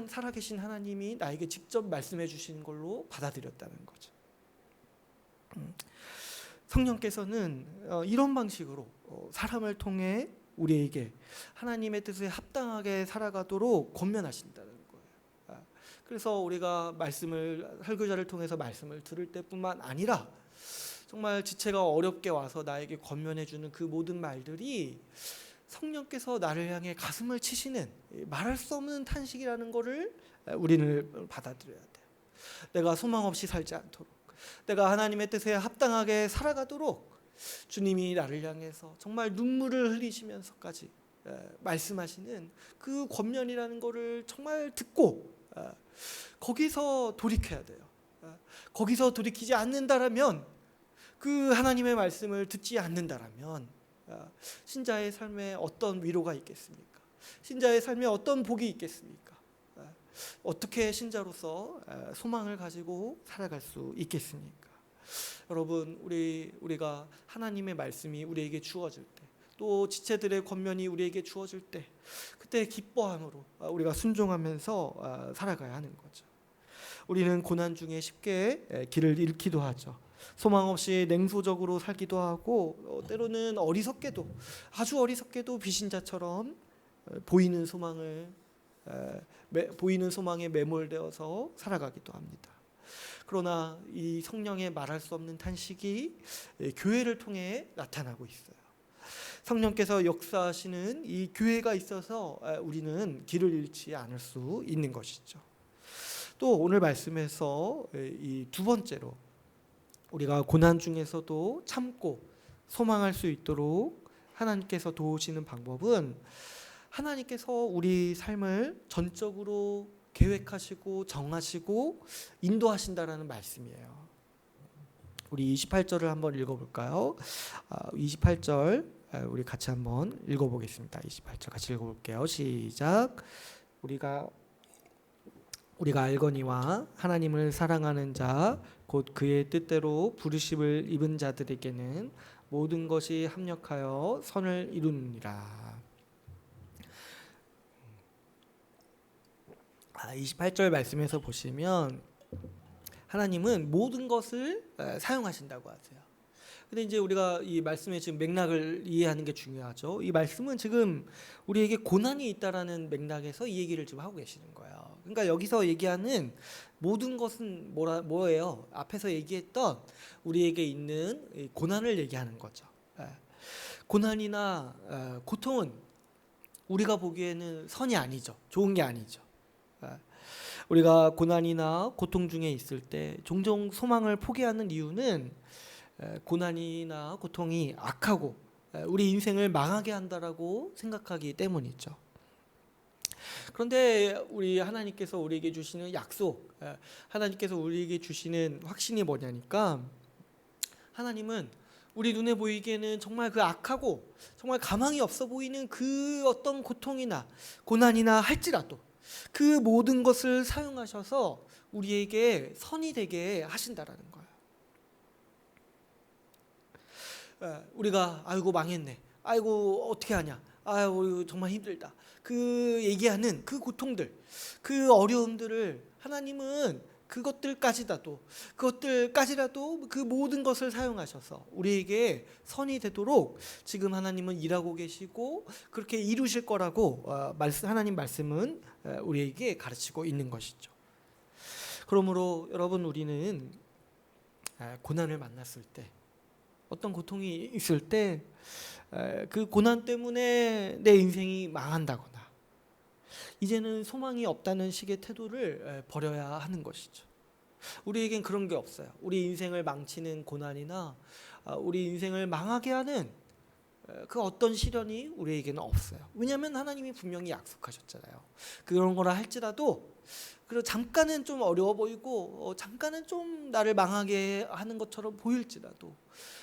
살아계신 하나님이 나에게 직접 말씀해 주신 걸로 받아들였다는 거죠. 성령께서는 이런 방식으로 사람을 통해 우리에게 하나님의 뜻에 합당하게 살아가도록 권면하신다는 거예요. 그래서 우리가 설교자를 통해서 말씀을 들을 때뿐만 아니라 정말 지체가 어렵게 와서 나에게 권면해 주는 그 모든 말들이 성령께서 나를 향해 가슴을 치시는 말할 수 없는 탄식이라는 것을 우리는 받아들여야 돼요. 내가 소망 없이 살지 않도록, 내가 하나님의 뜻에 합당하게 살아가도록 주님이 나를 향해서 정말 눈물을 흘리시면서까지 말씀하시는 그 권면이라는 것을 정말 듣고 거기서 돌이켜야 돼요. 거기서 돌이키지 않는다라면, 그 하나님의 말씀을 듣지 않는다라면 신자의 삶에 어떤 위로가 있겠습니까? 신자의 삶에 어떤 복이 있겠습니까? 어떻게 신자로서 소망을 가지고 살아갈 수 있겠습니까? 여러분, 우리가 하나님의 말씀이 우리에게 주어질 때, 또 지체들의 권면이 우리에게 주어질 때, 그때 기뻐함으로 우리가 순종하면서 살아가야 하는 거죠. 우리는 고난 중에 쉽게 길을 잃기도 하죠. 소망 없이 냉소적으로 살기도 하고, 때로는 아주 어리석게도 비신자처럼 보이는 소망에 매몰되어서 살아가기도 합니다. 그러나 이 성령의 말할 수 없는 탄식이 교회를 통해 나타나고 있어요. 성령께서 역사하시는 이 교회가 있어서 우리는 길을 잃지 않을 수 있는 것이죠. 또 오늘 말씀에서 이 두 번째로, 우리가 고난 중에서도 참고 소망할 수 있도록 하나님께서 도우시는 방법은, 하나님께서 우리 삶을 전적으로 계획하시고 정하시고 인도하신다라는 말씀이에요. 우리 28절을 한번 읽어볼까요? 28절 우리 같이 한번 읽어보겠습니다. 28절 같이 읽어볼게요. 시작. 우리가 알거니와 하나님을 사랑하는 자 곧 그의 뜻대로 부르심을 입은 자들에게는 모든 것이 합력하여 선을 이루느니라. 28절 말씀에서 보시면 하나님은 모든 것을 사용하신다고 하세요. 근데 이제 우리가 이 말씀의 지금 맥락을 이해하는 게 중요하죠. 이 말씀은 지금 우리에게 고난이 있다라는 맥락에서 이 얘기를 지금 하고 계시는 거예요. 그러니까 여기서 얘기하는 모든 것은 뭐예요? 앞에서 얘기했던 우리에게 있는 고난을 얘기하는 거죠. 고난이나 고통은 우리가 보기에는 선이 아니죠. 좋은 게 아니죠. 우리가 고난이나 고통 중에 있을 때 종종 소망을 포기하는 이유는 고난이나 고통이 악하고 우리 인생을 망하게 한다라고 생각하기 때문이죠. 그런데 우리 하나님께서 우리에게 주시는 약속, 하나님께서 우리에게 주시는 확신이 뭐냐니까, 하나님은 우리 눈에 보이기에는 정말 그 악하고 정말 가망이 없어 보이는 그 어떤 고통이나 고난이나 할지라도 그 모든 것을 사용하셔서 우리에게 선이 되게 하신다라는 거예요. 우리가 아이고 망했네, 아이고 어떻게 하냐, 아이고 정말 힘들다, 그 얘기하는 그 고통들, 그 어려움들을 하나님은 그것들까지라도 그 모든 것을 사용하셔서 우리에게 선이 되도록 지금 하나님은 일하고 계시고 그렇게 이루실 거라고 하나님 말씀은 우리에게 가르치고 있는 것이죠. 그러므로 여러분, 우리는 고난을 만났을 때, 어떤 고통이 있을 때 그 고난 때문에 내 인생이 망한다거나 이제는 소망이 없다는 식의 태도를 버려야 하는 것이죠. 우리에겐 그런 게 없어요. 우리 인생을 망치는 고난이나 우리 인생을 망하게 하는 그 어떤 시련이 우리에게는 없어요. 왜냐하면 하나님이 분명히 약속하셨잖아요. 그런 거라 할지라도 그리고 잠깐은 좀 어려워 보이고 잠깐은 좀 나를 망하게 하는 것처럼 보일지라도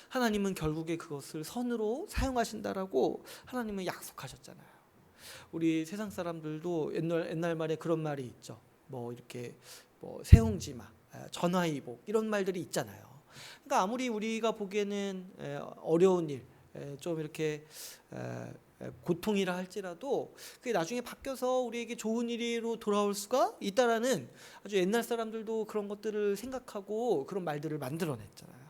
하나님은 결국에 그것을 선으로 사용하신다라고 하나님은 약속하셨잖아요. 우리 세상 사람들도 옛날 말에 그런 말이 있죠. 뭐 이렇게 새옹지마, 전화위복 이런 말들이 있잖아요. 그러니까 아무리 우리가 보기에는 어려운 일, 좀 이렇게 고통이라 할지라도 그게 나중에 바뀌어서 우리에게 좋은 일로 돌아올 수가 있다라는, 아주 옛날 사람들도 그런 것들을 생각하고 그런 말들을 만들어냈잖아요.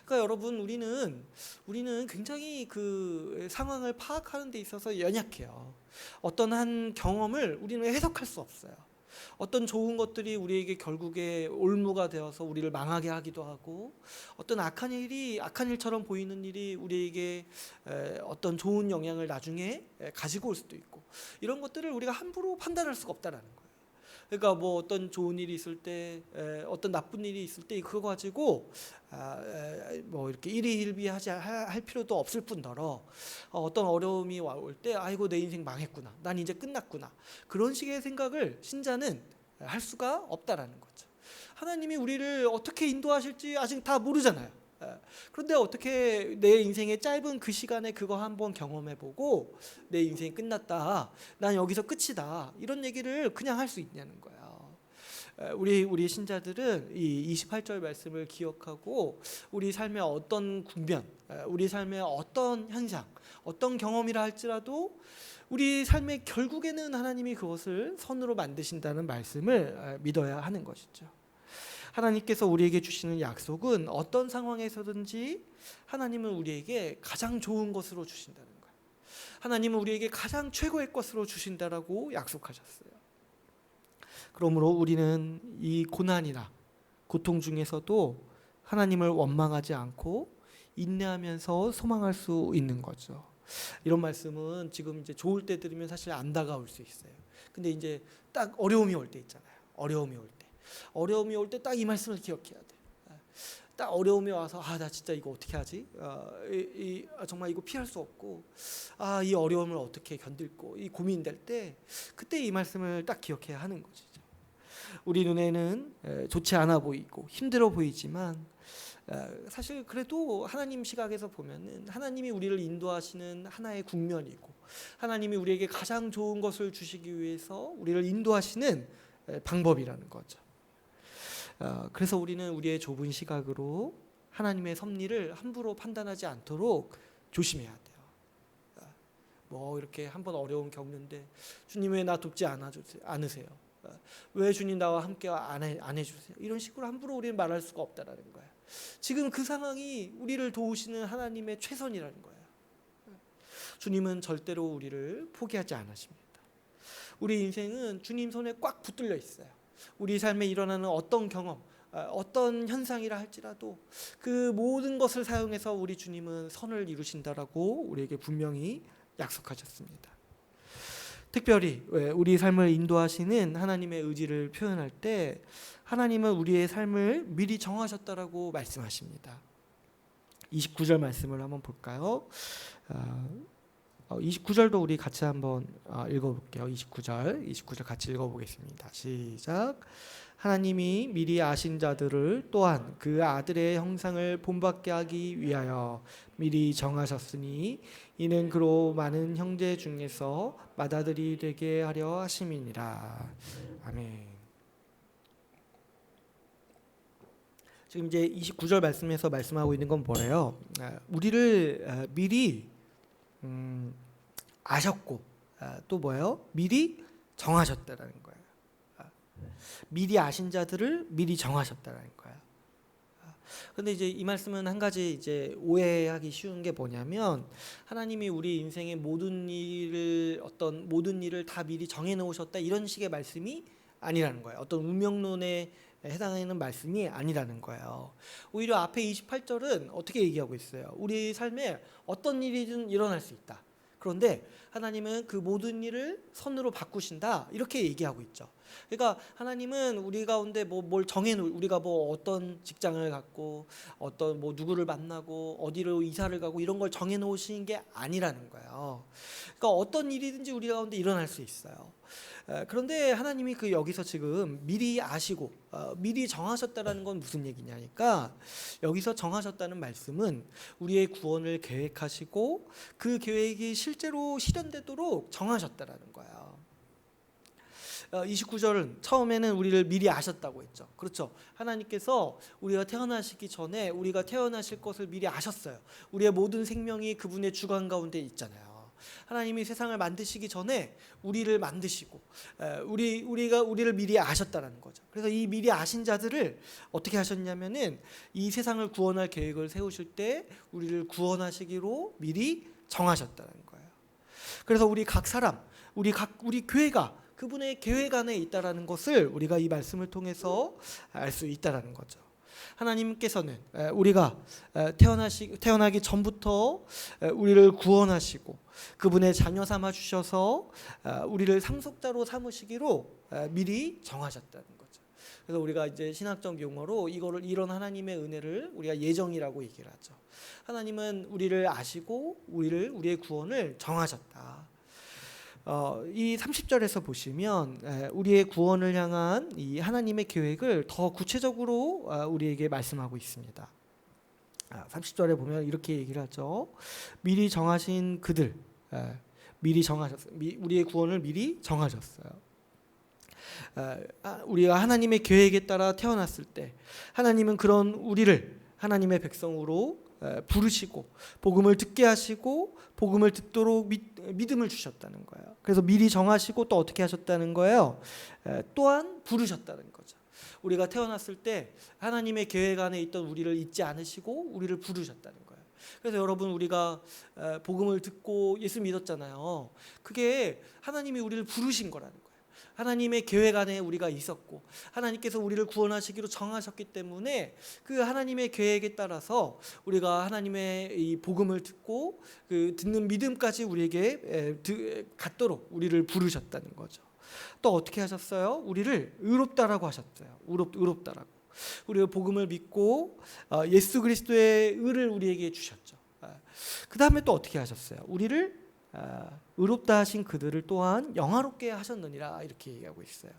그러니까 여러분, 우리는 굉장히 그 상황을 파악하는 데 있어서 연약해요. 어떤 한 경험을 우리는 해석할 수 없어요. 어떤 좋은 것들이 우리에게 결국에 올무가 되어서 우리를 망하게 하기도 하고, 어떤 악한 일처럼 보이는 일이 우리에게 어떤 좋은 영향을 나중에 가지고 올 수도 있고, 이런 것들을 우리가 함부로 판단할 수가 없다라는 거예요. 그러니까 뭐 어떤 좋은 일이 있을 때, 어떤 나쁜 일이 있을 때 그거 가지고 뭐 이렇게 일희일비하지 할 필요도 없을 뿐더러 어떤 어려움이 올 때 아이고 내 인생 망했구나, 난 이제 끝났구나, 그런 식의 생각을 신자는 할 수가 없다라는 거죠. 하나님이 우리를 어떻게 인도하실지 아직 다 모르잖아요. 그런데 어떻게 내 인생의 짧은 그 시간에 그거 한번 경험해보고 내 인생이 끝났다, 난 여기서 끝이다, 이런 얘기를 그냥 할 수 있냐는 거예요. 우리 신자들은 이 28절 말씀을 기억하고 우리 삶의 어떤 국면, 우리 삶의 어떤 현상, 어떤 경험이라 할지라도 우리 삶의 결국에는 하나님이 그것을 선으로 만드신다는 말씀을 믿어야 하는 것이죠. 하나님께서 우리에게 주시는 약속은 어떤 상황에서든지 하나님은 우리에게 가장 좋은 것으로 주신다는 거예요. 하나님은 우리에게 가장 최고의 것으로 주신다라고 약속하셨어요. 그러므로 우리는 이 고난이나 고통 중에서도 하나님을 원망하지 않고 인내하면서 소망할 수 있는 거죠. 이런 말씀은 지금 이제 좋을 때 들으면 사실 안 다가올 수 있어요. 근데 이제 딱 어려움이 올 때 있잖아요. 어려움이 올 때 딱 이 말씀을 기억해야 돼. 딱 어려움이 와서 나 진짜 이거 어떻게 하지? 정말 이거 피할 수 없고, 이 어려움을 어떻게 견딜고 이 고민될 때, 그때 이 말씀을 딱 기억해야 하는 것이죠. 우리 눈에는 좋지 않아 보이고 힘들어 보이지만 사실 그래도 하나님 시각에서 보면은 하나님이 우리를 인도하시는 하나의 국면이고, 하나님이 우리에게 가장 좋은 것을 주시기 위해서 우리를 인도하시는 방법이라는 거죠. 그래서 우리는 우리의 좁은 시각으로 하나님의 섭리를 함부로 판단하지 않도록 조심해야 돼요. 뭐 이렇게 한번 어려움 겪는데 주님 왜 나 돕지 않으세요? 왜 주님 나와 함께 안 해주세요? 이런 식으로 함부로 우리는 말할 수가 없다라는 거예요. 지금 그 상황이 우리를 도우시는 하나님의 최선이라는 거예요. 주님은 절대로 우리를 포기하지 않으십니다. 우리 인생은 주님 손에 꽉 붙들려 있어요. 우리 삶에 일어나는 어떤 경험, 어떤 현상이라 할지라도 그 모든 것을 사용해서 우리 주님은 선을 이루신다라고 우리에게 분명히 약속하셨습니다. 특별히 우리 삶을 인도하시는 하나님의 의지를 표현할 때 하나님은 우리의 삶을 미리 정하셨다라고 말씀하십니다. 29절 말씀을 한번 볼까요? 29절도 우리 같이 한번 읽어볼게요. 29절 같이 읽어보겠습니다. 시작. 하나님이 미리 아신 자들을 또한 그 아들의 형상을 본받게 하기 위하여 미리 정하셨으니 이는 그로 많은 형제 중에서 맏아들이 되게 하려 하심이니라. 아멘. 지금 이제 29절 말씀에서 말씀하고 있는 건 뭐래요? 우리를 미리 아셨고 또 뭐예요? 미리 정하셨다라는 거예요. 미리 아신 자들을 미리 정하셨다라는 거예요. 근데 이제 이 말씀은 한 가지 이제 오해하기 쉬운 게 뭐냐면 하나님이 우리 인생의 모든 일을 다 미리 정해 놓으셨다 이런 식의 말씀이 아니라는 거예요. 어떤 운명론에 해당하는 말씀이 아니라는 거예요. 오히려 앞에 28절은 어떻게 얘기하고 있어요? 우리 삶에 어떤 일이든 일어날 수 있다. 그런데 하나님은 그 모든 일을 선으로 바꾸신다. 이렇게 얘기하고 있죠. 그러니까 하나님은 우리 가운데 뭘 정해놓을 우리가 어떤 직장을 갖고 어떤 누구를 만나고 어디로 이사를 가고 이런 걸 정해놓으신 게 아니라는 거예요. 그러니까 어떤 일이든지 우리 가운데 일어날 수 있어요. 그런데 하나님이 여기서 지금 미리 아시고 미리 정하셨다라는 건 무슨 얘기냐니까 여기서 정하셨다는 말씀은 우리의 구원을 계획하시고 그 계획이 실제로 실현되도록 정하셨다라는 거예요. 29절은 처음에는 우리를 미리 아셨다고 했죠. 그렇죠. 하나님께서 우리가 태어나시기 전에 우리가 태어나실 것을 미리 아셨어요. 우리의 모든 생명이 그분의 주관 가운데 있잖아요. 하나님이 세상을 만드시기 전에 우리를 만드시고 우리를 미리 아셨다는 거죠. 그래서 이 미리 아신 자들을 어떻게 하셨냐면은 이 세상을 구원할 계획을 세우실 때 우리를 구원하시기로 미리 정하셨다는 거예요. 그래서 우리 각 사람, 우리 교회가 그분의 계획 안에 있다라는 것을 우리가 이 말씀을 통해서 알 수 있다라는 거죠. 하나님께서는 우리가 태어나기 전부터 우리를 구원하시고 그분의 자녀 삼아 주셔서 우리를 상속자로 삼으시기로 미리 정하셨다는 거죠. 그래서 우리가 이제 신학적 용어로 이런 하나님의 은혜를 우리가 예정이라고 얘기를 하죠. 하나님은 우리를 아시고 우리의 구원을 정하셨다. 이 30절에서 보시면 우리의 구원을 향한 이 하나님의 계획을 더 구체적으로 우리에게 말씀하고 있습니다. 30절에 보면 이렇게 얘기를 하죠. 미리 정하신 그들, 미리 정하셨어요. 우리의 구원을 미리 정하셨어요. 우리가 하나님의 계획에 따라 태어났을 때 하나님은 그런 우리를 하나님의 백성으로 부르시고 복음을 듣게 하시고 복음을 듣도록 믿음을 주셨다는 거예요. 그래서 미리 정하시고 또 어떻게 하셨다는 거예요? 또한 부르셨다는 거죠. 우리가 태어났을 때 하나님의 계획 안에 있던 우리를 잊지 않으시고 우리를 부르셨다는 거예요. 그래서 여러분 우리가 복음을 듣고 예수 믿었잖아요. 그게 하나님이 우리를 부르신 거라는 거예요. 하나님의 계획 안에 우리가 있었고 하나님께서 우리를 구원하시기로 정하셨기 때문에 그 하나님의 계획에 따라서 우리가 하나님의 이 복음을 듣고 그 듣는 믿음까지 우리에게 갖도록 우리를 부르셨다는 거죠. 또 어떻게 하셨어요? 우리를 의롭다라고 하셨어요. 의롭다라고. 우리가 복음을 믿고 예수 그리스도의 의를 우리에게 주셨죠. 그 다음에 또 어떻게 하셨어요? 우리를 의롭다 하신 그들을 또한 영화롭게 하셨느니라 이렇게 얘기하고 있어요.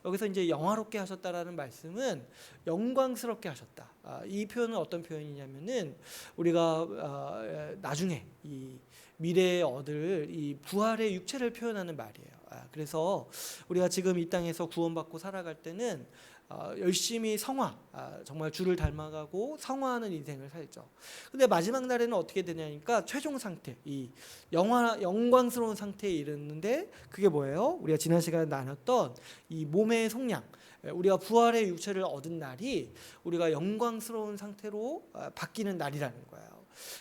여기서 이제 영화롭게 하셨다라는 말씀은 영광스럽게 하셨다. 이 표현은 어떤 표현이냐면은 우리가 나중에 이 미래에 얻을 이 부활의 육체를 표현하는 말이에요. 그래서 우리가 지금 이 땅에서 구원받고 살아갈 때는 열심히 정말 주를 닮아가고 성화하는 인생을 살죠. 근데 마지막 날에는 어떻게 되냐니까 최종 상태, 이 영광스러운 상태에 이르는데 그게 뭐예요? 우리가 지난 시간에 나눴던 이 몸의 속량, 우리가 부활의 육체를 얻은 날이 우리가 영광스러운 상태로 바뀌는 날이라는 거예요.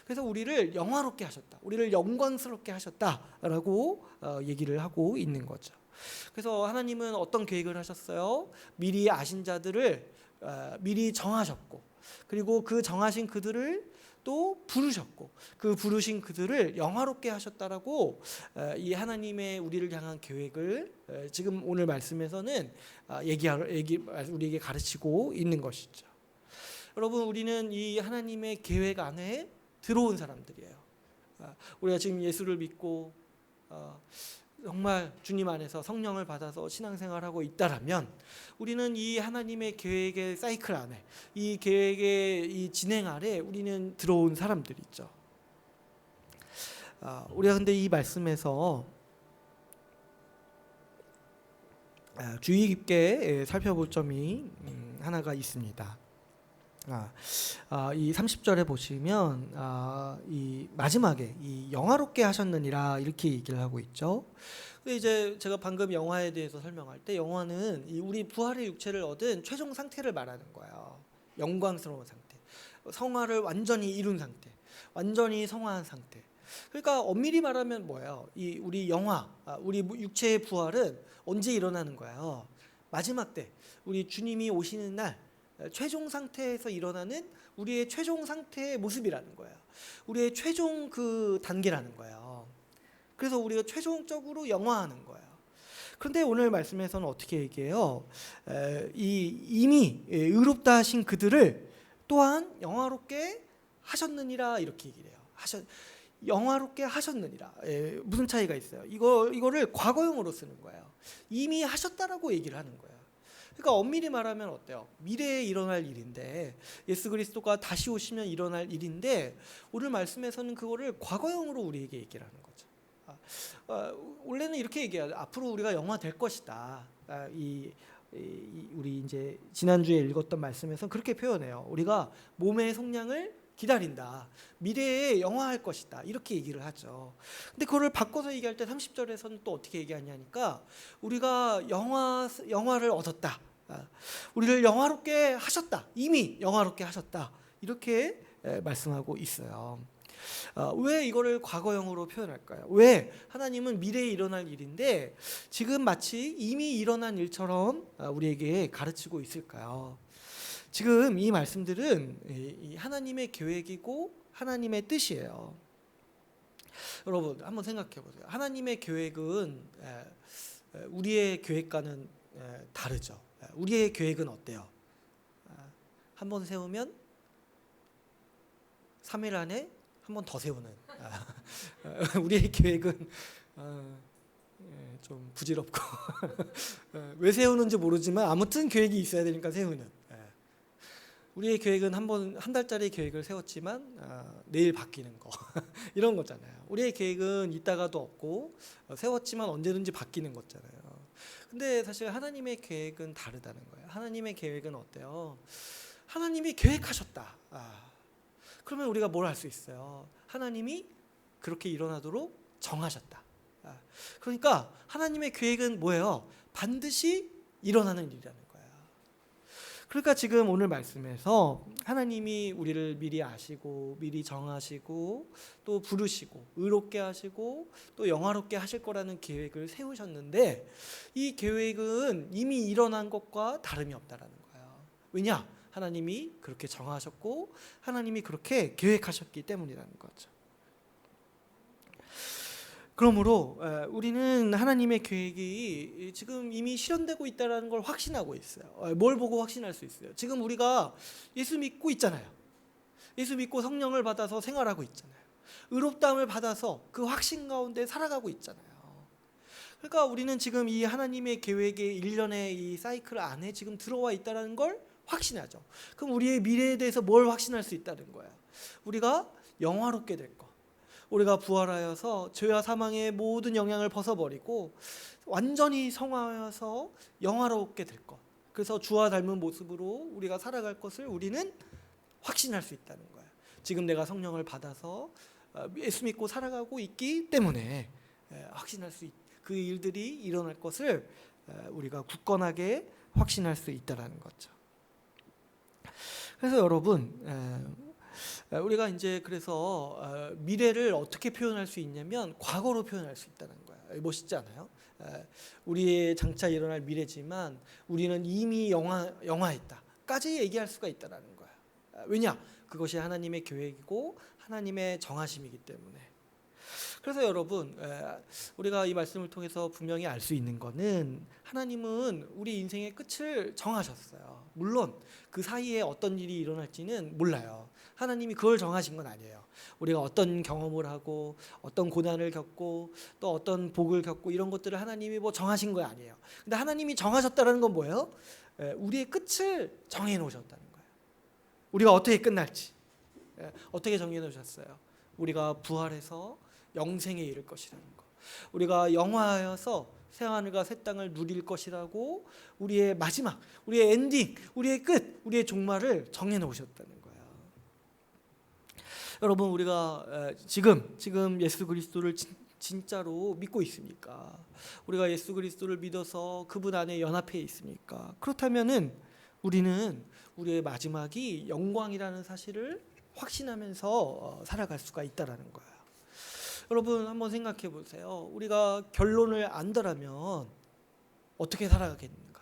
그래서 우리를 영화롭게 하셨다, 우리를 영광스럽게 하셨다라고 얘기를 하고 있는 거죠. 그래서 하나님은 어떤 계획을 하셨어요? 미리 아신 자들을 미리 정하셨고 그리고 그 정하신 그들을 또 부르셨고 그 부르신 그들을 영화롭게 하셨다라고 이 하나님의 우리를 향한 계획을 지금 오늘 말씀에서는 우리에게 가르치고 있는 것이죠. 여러분 우리는 이 하나님의 계획 안에 들어온 사람들이에요. 우리가 지금 예수를 믿고 정말 주님 안에서 성령을 받아서 신앙생활하고 있다라면 우리는 이 하나님의 계획의 사이클 안에, 이 계획의 이 진행 아래 우리는 들어온 사람들이죠. 우리가 근데 이 말씀에서 주의 깊게 살펴볼 점이 하나가 있습니다. 이 30절에 보시면 이 마지막에 이 영화롭게 하셨느니라 이렇게 얘기를 하고 있죠. 근데 이제 제가 방금 영화에 대해서 설명할 때 영화는 이 우리 부활의 육체를 얻은 최종 상태를 말하는 거예요. 영광스러운 상태, 성화를 완전히 이룬 상태, 완전히 성화한 상태. 그러니까 엄밀히 말하면 뭐예요? 이 우리 영화, 우리 육체의 부활은 언제 일어나는 거예요? 마지막 때, 우리 주님이 오시는 날 최종 상태에서 일어나는 우리의 최종 상태의 모습이라는 거예요. 우리의 최종 그 단계라는 거예요. 그래서 우리가 최종적으로 영화하는 거예요. 그런데 오늘 말씀에서는 어떻게 얘기해요? 이미 의롭다 하신 그들을 또한 영화롭게 하셨느니라 이렇게 얘기를 해요. 영화롭게 하셨느니라. 무슨 차이가 있어요? 이거를 과거형으로 쓰는 거예요. 이미 하셨다라고 얘기를 하는 거예요. 그러니까 엄밀히 말하면 어때요? 미래에 일어날 일인데, 예수 그리스도가 다시 오시면 일어날 일인데 오늘 말씀에서는 그거를 과거형으로 우리에게 얘기를 하는 거죠. 원래는 이렇게 얘기해요. 앞으로 우리가 영화 될 것이다. 우리 이제 지난주에 읽었던 말씀에서 그렇게 표현해요. 우리가 몸의 속량을 기다린다. 미래에 영화할 것이다. 이렇게 얘기를 하죠. 근데 그거를 바꿔서 얘기할 때 30절에서는 또 어떻게 얘기하냐니까 우리가 영화를 얻었다. 우리를 영화롭게 하셨다. 이미 영화롭게 하셨다. 이렇게 말씀하고 있어요. 왜 이거를 과거형으로 표현할까요? 왜 하나님은 미래에 일어날 일인데 지금 마치 이미 일어난 일처럼 우리에게 가르치고 있을까요? 지금 이 말씀들은 하나님의 계획이고 하나님의 뜻이에요. 여러분 한번 생각해 보세요. 하나님의 계획은 우리의 계획과는 다르죠. 우리의 계획은 어때요? 한번 세우면 3일 안에 한 번 더 세우는 우리의 계획은 좀 부질없고 왜 세우는지 모르지만 아무튼 계획이 있어야 되니까 세우는. 우리의 계획은 한 달짜리 계획을 세웠지만 내일 바뀌는 거 이런 거잖아요. 우리의 계획은 있다가도 없고 세웠지만 언제든지 바뀌는 거잖아요. 근데 사실 하나님의 계획은 다르다는 거예요. 하나님의 계획은 어때요? 하나님이 계획하셨다. 그러면 우리가 뭘 할 수 있어요? 하나님이 그렇게 일어나도록 정하셨다. 그러니까 하나님의 계획은 뭐예요? 반드시 일어나는 일이라는 거예요. 그러니까 지금 오늘 말씀에서 하나님이 우리를 미리 아시고 미리 정하시고 또 부르시고 의롭게 하시고 또 영화롭게 하실 거라는 계획을 세우셨는데 이 계획은 이미 일어난 것과 다름이 없다라는 거예요. 왜냐? 하나님이 그렇게 정하셨고 하나님이 그렇게 계획하셨기 때문이라는 거죠. 그러므로 우리는 하나님의 계획이 지금 이미 실현되고 있다는 걸 확신하고 있어요. 뭘 보고 확신할 수 있어요? 지금 우리가 예수 믿고 있잖아요. 예수 믿고 성령을 받아서 생활하고 있잖아요. 의롭다함을 받아서 그 확신 가운데 살아가고 있잖아요. 그러니까 우리는 지금 이 하나님의 계획의 일련의 이 사이클 안에 지금 들어와 있다는 걸 확신하죠. 그럼 우리의 미래에 대해서 뭘 확신할 수 있다는 거예요? 우리가 영화롭게 될 것. 우리가 부활하여서 죄와 사망의 모든 영향을 벗어버리고 완전히 성화하여서 영화롭게 될 것. 그래서 주와 닮은 모습으로 우리가 살아갈 것을 우리는 확신할 수 있다는 거예요. 지금 내가 성령을 받아서 예수 믿고 살아가고 있기 때문에 확신할 수 그 일들이 일어날 것을 우리가 굳건하게 확신할 수 있다는 거죠. 그래서 여러분 우리가 이제 그래서 미래를 어떻게 표현할 수 있냐면 과거로 표현할 수 있다는 거예요. 멋있지 않아요? 우리의 장차 일어날 미래지만 우리는 이미 영화했다까지 얘기할 수가 있다는 거예요. 왜냐? 그것이 하나님의 계획이고 하나님의 정하심이기 때문에. 그래서 여러분, 우리가 이 말씀을 통해서 분명히 알 수 있는 거는 하나님은 우리 인생의 끝을 정하셨어요. 물론 그 사이에 어떤 일이 일어날지는 몰라요. 하나님이 그걸 정하신 건 아니에요. 우리가 어떤 경험을 하고 어떤 고난을 겪고 또 어떤 복을 겪고 이런 것들을 하나님이 뭐 정하신 거 아니에요. 근데 하나님이 정하셨다는 건 뭐예요? 우리의 끝을 정해 놓으셨다는 거예요. 우리가 어떻게 끝날지 어떻게 정해 놓으셨어요? 우리가 부활해서 영생에 이를 것이라는 거. 우리가 영화하여서 새하늘과 새 땅을 누릴 것이라고 우리의 마지막, 우리의 엔딩, 우리의 끝, 우리의 종말을 정해 놓으셨다는 거예요. 여러분, 우리가 지금 예수 그리스도를 진짜로 믿고 있습니까? 우리가 예수 그리스도를 믿어서 그분 안에 연합해 있습니까? 그렇다면은 우리는 우리의 마지막이 영광이라는 사실을 확신하면서 살아갈 수가 있다라는 거예요. 여러분 한번 생각해 보세요. 우리가 결론을 안다라면 어떻게 살아가겠는가?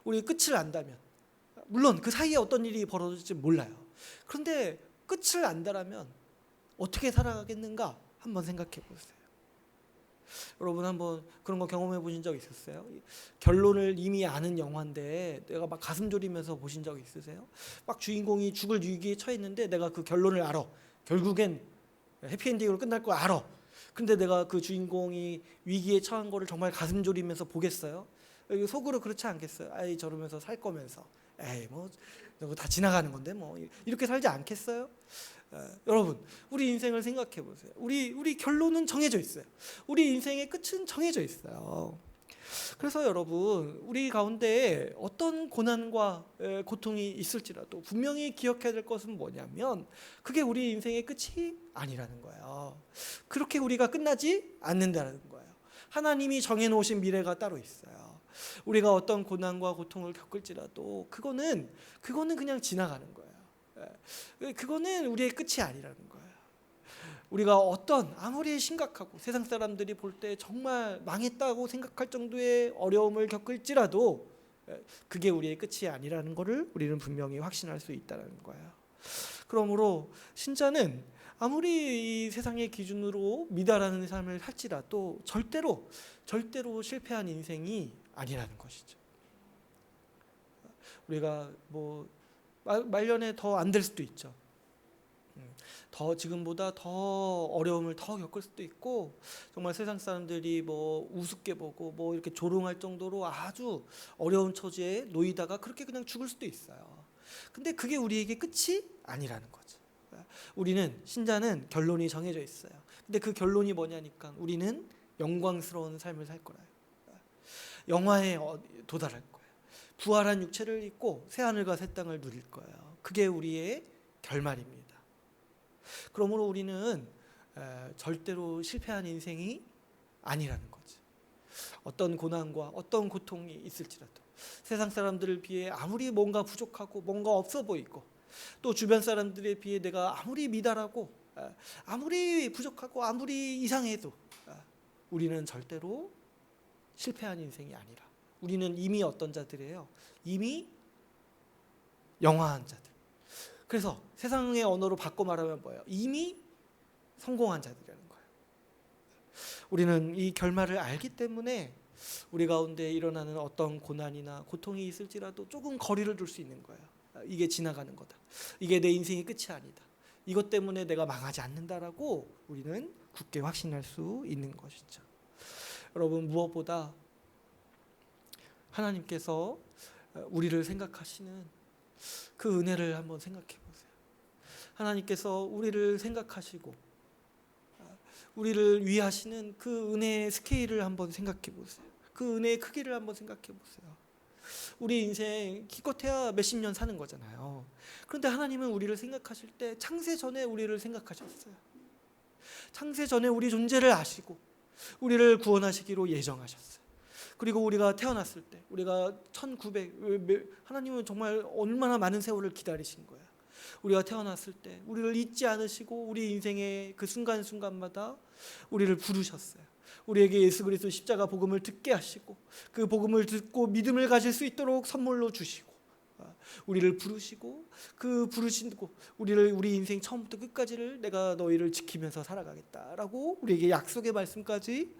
우리 끝을 안다면, 물론 그 사이에 어떤 일이 벌어질지 몰라요. 그런데 끝을 안다라면 어떻게 살아가겠는가? 한번 생각해 보세요. 여러분 한번 그런 거 경험해 보신 적 있었어요? 결론을 이미 아는 영화인데 내가 막 가슴 졸이면서 보신 적 있으세요? 막 주인공이 죽을 위기에 처했는데 내가 그 결론을 알아. 결국엔 해피엔딩으로 끝날 거 알아. 근데 내가 그 주인공이 위기에 처한 거를 정말 가슴 졸이면서 보겠어요? 속으로 그렇지 않겠어요? 아이 저러면서 살 거면서 에이 뭐 이거 다 지나가는 건데 뭐 이렇게 살지 않겠어요? 여러분 우리 인생을 생각해 보세요. 우리 결론은 정해져 있어요. 우리 인생의 끝은 정해져 있어요. 그래서 여러분 우리 가운데 어떤 고난과 고통이 있을지라도 분명히 기억해야 될 것은 뭐냐면 그게 우리 인생의 끝이 아니라는 거예요. 그렇게 우리가 끝나지 않는다는 거예요. 하나님이 정해놓으신 미래가 따로 있어요. 우리가 어떤 고난과 고통을 겪을지라도 그거는 그냥 지나가는 거예요. 그거는 우리의 끝이 아니라는 거예요. 우리가 아무리 심각하고 세상 사람들이 볼 때 정말 망했다고 생각할 정도의 어려움을 겪을지라도 그게 우리의 끝이 아니라는 것을 우리는 분명히 확신할 수 있다는 거예요. 그러므로 신자는 아무리 이 세상의 기준으로 미달하는 삶을 살지라도 절대로 실패한 인생이 아니라는 것이죠. 우리가 뭐 말년에 더 안 될 수도 있죠. 더 지금보다 더 어려움을 더 겪을 수도 있고 정말 세상 사람들이 뭐 우습게 보고 뭐 이렇게 조롱할 정도로 아주 어려운 처지에 놓이다가 그렇게 그냥 죽을 수도 있어요. 근데 그게 우리에게 끝이 아니라는 거죠. 우리는 신자는 결론이 정해져 있어요. 근데 그 결론이 뭐냐니까 우리는 영광스러운 삶을 살 거라요. 영화에 도달할 거예요. 부활한 육체를 입고 새 하늘과 새 땅을 누릴 거예요. 그게 우리의 결말입니다. 그러므로 우리는 절대로 실패한 인생이 아니라는 거죠. 어떤 고난과 어떤 고통이 있을지라도 세상 사람들을 비해 아무리 뭔가 부족하고 뭔가 없어 보이고 또 주변 사람들에 비해 내가 아무리 미달하고 아무리 부족하고 아무리 이상해도 우리는 절대로 실패한 인생이 아니라 우리는 이미 어떤 자들이에요? 이미 영화한 자들. 그래서 세상의 언어로 바꿔 말하면 뭐예요? 이미 성공한 자들이라는 거예요. 우리는 이 결말을 알기 때문에 우리 가운데 일어나는 어떤 고난이나 고통이 있을지라도 조금 거리를 둘 수 있는 거예요. 이게 지나가는 거다. 이게 내 인생의 끝이 아니다. 이것 때문에 내가 망하지 않는다라고 우리는 굳게 확신할 수 있는 것이죠. 여러분 무엇보다 하나님께서 우리를 생각하시는 그 은혜를 한번 생각해 보세요. 하나님께서 우리를 생각하시고 우리를 위하시는 그 은혜의 스케일을 한번 생각해 보세요. 그 은혜의 크기를 한번 생각해 보세요. 우리 인생 기껏해야 몇십 년 사는 거잖아요. 그런데 하나님은 우리를 생각하실 때 창세 전에 우리를 생각하셨어요. 창세 전에 우리 존재를 아시고 우리를 구원하시기로 예정하셨어요. 그리고 우리가 태어났을 때 우리가 1900 하나님은 정말 얼마나 많은 세월을 기다리신 거예요. 우리가 태어났을 때 우리를 잊지 않으시고 우리 인생의 그 순간순간마다 우리를 부르셨어요. 우리에게 예수 그리스도 십자가 복음을 듣게 하시고 그 복음을 듣고 믿음을 가질 수 있도록 선물로 주시고 우리를 부르시고 그 부르시고 우리 인생 처음부터 끝까지를 내가 너희를 지키면서 살아가겠다라고 우리에게 약속의 말씀까지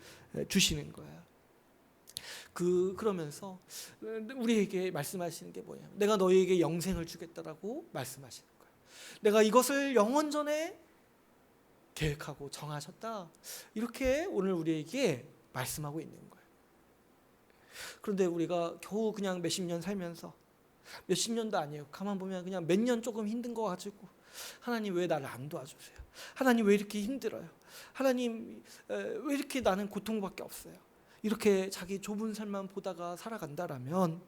주시는 거예요. 그러면서 우리에게 말씀하시는 게 뭐냐? 내가 너희에게 영생을 주겠다라고 말씀하시는 거예요. 내가 이것을 영원전에 계획하고 정하셨다. 이렇게 오늘 우리에게 말씀하고 있는 거예요. 그런데 우리가 겨우 그냥 몇십 년 살면서 몇십 년도 아니에요. 가만 보면 그냥 몇 년 조금 힘든 거 가지고 하나님 왜 나를 안 도와주세요? 하나님 왜 이렇게 힘들어요? 하나님 왜 이렇게 나는 고통밖에 없어요? 이렇게 자기 좁은 삶만 보다가 살아간다라면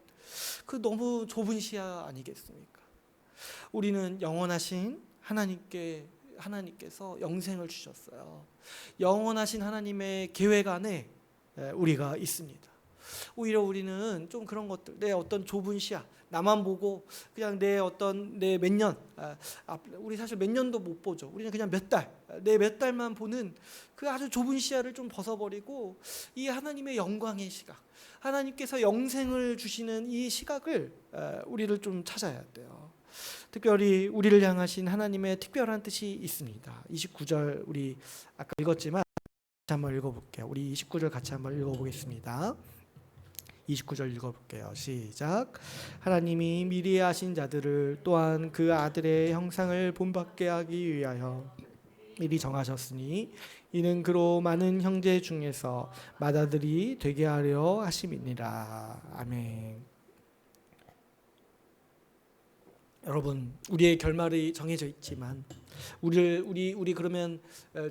그 너무 좁은 시야 아니겠습니까? 우리는 영원하신 하나님께서 영생을 주셨어요. 영원하신 하나님의 계획 안에 우리가 있습니다. 오히려 우리는 좀 그런 것들, 내 어떤 좁은 시야, 나만 보고 그냥 내 몇 년, 우리 사실 몇 년도 못 보죠. 우리는 그냥 내 몇 달만 보는 그 아주 좁은 시야를 좀 벗어버리고 이 하나님의 영광의 시각, 하나님께서 영생을 주시는 이 시각을 우리를 좀 찾아야 돼요. 특별히 우리를 향하신 하나님의 특별한 뜻이 있습니다. 29절 우리 아까 읽었지만 같이 한번 읽어볼게요. 우리 29절 같이 한번 읽어보겠습니다. 29절 읽어볼게요. 시작. 하나님이 미리 아신 자들을 또한 그 아들의 형상을 본받게 하기 위하여 미리 정하셨으니 이는 그로 많은 형제 중에서 맏아들이 되게 하려 하심이니라. 아멘. 여러분, 우리의 결말이 정해져 있지만 우리 그러면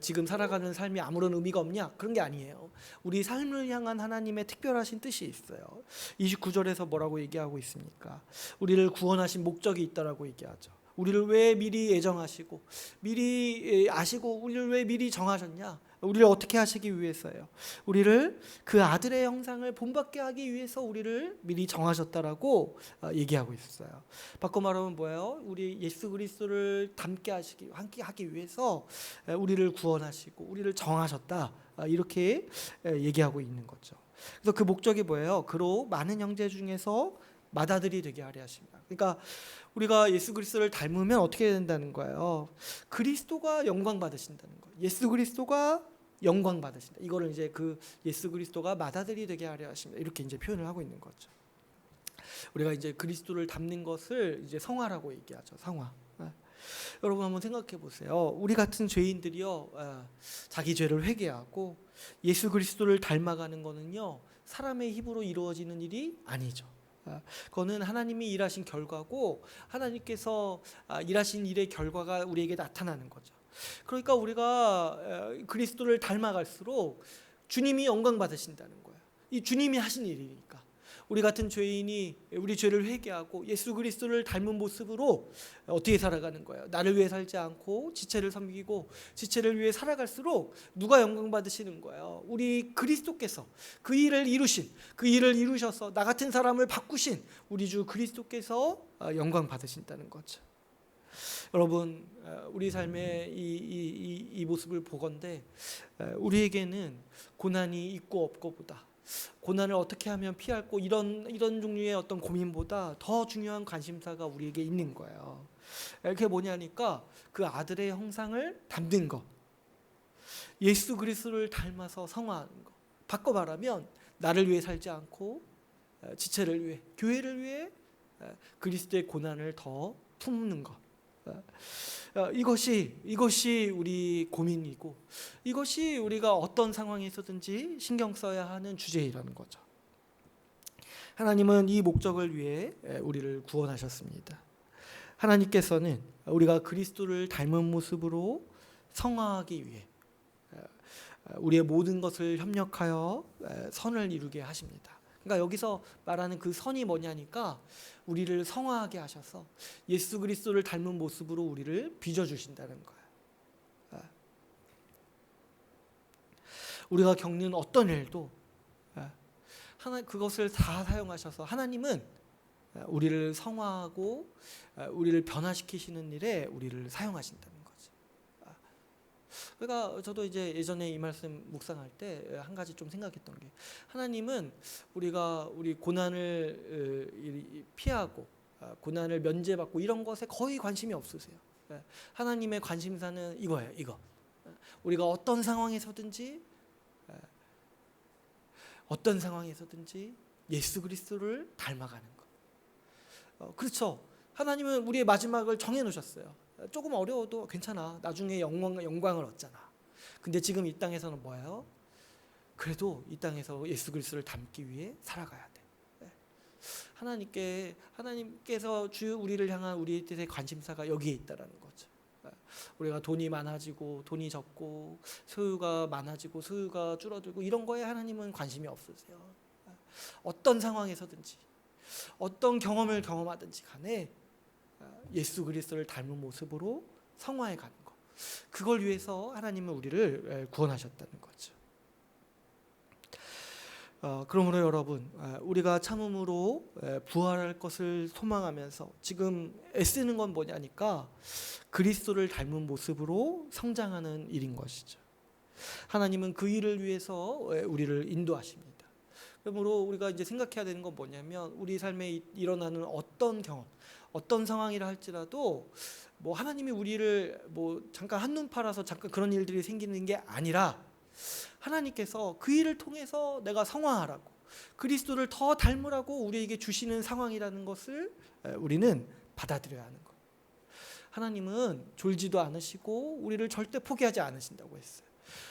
지금 살아가는 삶이 아무런 의미가 없냐? 그런 게 아니에요. 우리 삶을 향한 하나님의 특별하신 뜻이 있어요. 29절에서 뭐라고 얘기하고 있습니까? 우리를 구원하신 목적이 있다라고 얘기하죠. 우리를 왜 미리 예정하시고 미리 아시고 우리를 왜 미리 정하셨냐? 우리를 어떻게 하시기 위해서요? 우리를 그 아들의 형상을 본받게 하기 위해서 우리를 미리 정하셨다라고 얘기하고 있어요. 바꿔 말하면 뭐예요? 우리 예수 그리스도를 닮게 하기 위해서 우리를 구원하시고 우리를 정하셨다. 이렇게 얘기하고 있는 거죠. 그래서 그 목적이 뭐예요? 그로 많은 형제 중에서 맏아들이 되게 하려 하십니다. 그러니까 우리가 예수 그리스도를 닮으면 어떻게 된다는 거예요? 그리스도가 영광 받으신다는 거예요. 예수 그리스도가 영광 받으신다. 이거를 이제 그 예수 그리스도가 맏아들이 되게 하려 하십니다. 이렇게 이제 표현을 하고 있는 거죠. 우리가 이제 그리스도를 닮는 것을 이제 성화라고 얘기하죠. 성화. 여러분 한번 생각해 보세요. 우리 같은 죄인들이요, 자기 죄를 회개하고 예수 그리스도를 닮아가는 거는요, 사람의 힘으로 이루어지는 일이 아니죠. 그거는 하나님이 일하신 결과고 하나님께서 일하신 일의 결과가 우리에게 나타나는 거죠. 그러니까 우리가 그리스도를 닮아갈수록 주님이 영광 받으신다는 거예요. 이 주님이 하신 일이니까. 우리 같은 죄인이 우리 죄를 회개하고 예수 그리스도를 닮은 모습으로 어떻게 살아가는 거예요? 나를 위해 살지 않고 지체를 섬기고 지체를 위해 살아갈수록 누가 영광 받으시는 거예요? 우리 그리스도께서 그 일을 이루셔서 나 같은 사람을 바꾸신 우리 주 그리스도께서 영광 받으신다는 거죠. 여러분, 우리 삶의 이 모습을 보건대 우리에게는 고난이 있고 없고보다 고난을 어떻게 하면 피할고 이런 종류의 어떤 고민보다 더 중요한 관심사가 우리에게 있는 거예요. 그게 뭐냐니까 그 아들의 형상을 담는 것, 예수 그리스도를 닮아서 성화하는 것. 바꿔 말하면 나를 위해 살지 않고 지체를 위해, 교회를 위해 그리스도의 고난을 더 품는 것. 이것이 우리 고민이고 이것이 우리가 어떤 상황에서든지 신경 써야 하는 주제라는 거죠. 하나님은 이 목적을 위해 우리를 구원하셨습니다. 하나님께서는 우리가 그리스도를 닮은 모습으로 성화하기 위해 우리의 모든 것을 협력하여 선을 이루게 하십니다. 그러니까 여기서 말하는 그 선이 뭐냐니까 우리를 성화하게 하셔서 예수 그리스도를 닮은 모습으로 우리를 빚어주신다는 거예요. 우리가 겪는 어떤 일도 그것을 다 사용하셔서 하나님은 우리를 성화하고 우리를 변화시키시는 일에 우리를 사용하신다는 거죠. 그러니까 저도 이제 예전에 이 말씀 묵상할 때 한 가지 좀 생각했던 게 하나님은 우리 고난을 피하고 고난을 면제받고 이런 것에 거의 관심이 없으세요. 하나님의 관심사는 이거예요. 이거. 우리가 어떤 상황에서든지 예수 그리스도를 닮아가는 것. 그렇죠. 하나님은 우리의 마지막을 정해놓으셨어요. 조금 어려워도 괜찮아. 나중에 영광을 얻잖아. 근데 지금 이 땅에서는 뭐예요? 그래도 이 땅에서 예수 그리스도를 닮기 위해 살아가야 돼. 하나님께서 우리를 향한 우리의 뜻의 관심사가 여기에 있다라는 거죠. 우리가 돈이 많아지고 돈이 적고 소유가 많아지고 소유가 줄어들고 이런 거에 하나님은 관심이 없으세요. 어떤 상황에서든지 어떤 경험을 경험하든지 간에 예수 그리스도를 닮은 모습으로 성화해 가는 것. 그걸 위해서 하나님은 우리를 구원하셨다는 거죠. 그러므로 여러분, 우리가 참음으로 부활할 것을 소망하면서 지금 애쓰는 건 뭐냐니까 그리스도를 닮은 모습으로 성장하는 일인 것이죠. 하나님은 그 일을 위해서 우리를 인도하십니다. 그러므로 우리가 이제 생각해야 되는 건 뭐냐면 우리 삶에 일어나는 어떤 경험, 어떤 상황이라 할지라도 뭐 하나님이 우리를 뭐 잠깐 한눈 팔아서 잠깐 그런 일들이 생기는 게 아니라 하나님께서 그 일을 통해서 내가 성화하라고 그리스도를 더 닮으라고 우리에게 주시는 상황이라는 것을 우리는 받아들여야 하는 거예요. 하나님은 졸지도 않으시고 우리를 절대 포기하지 않으신다고 했어요.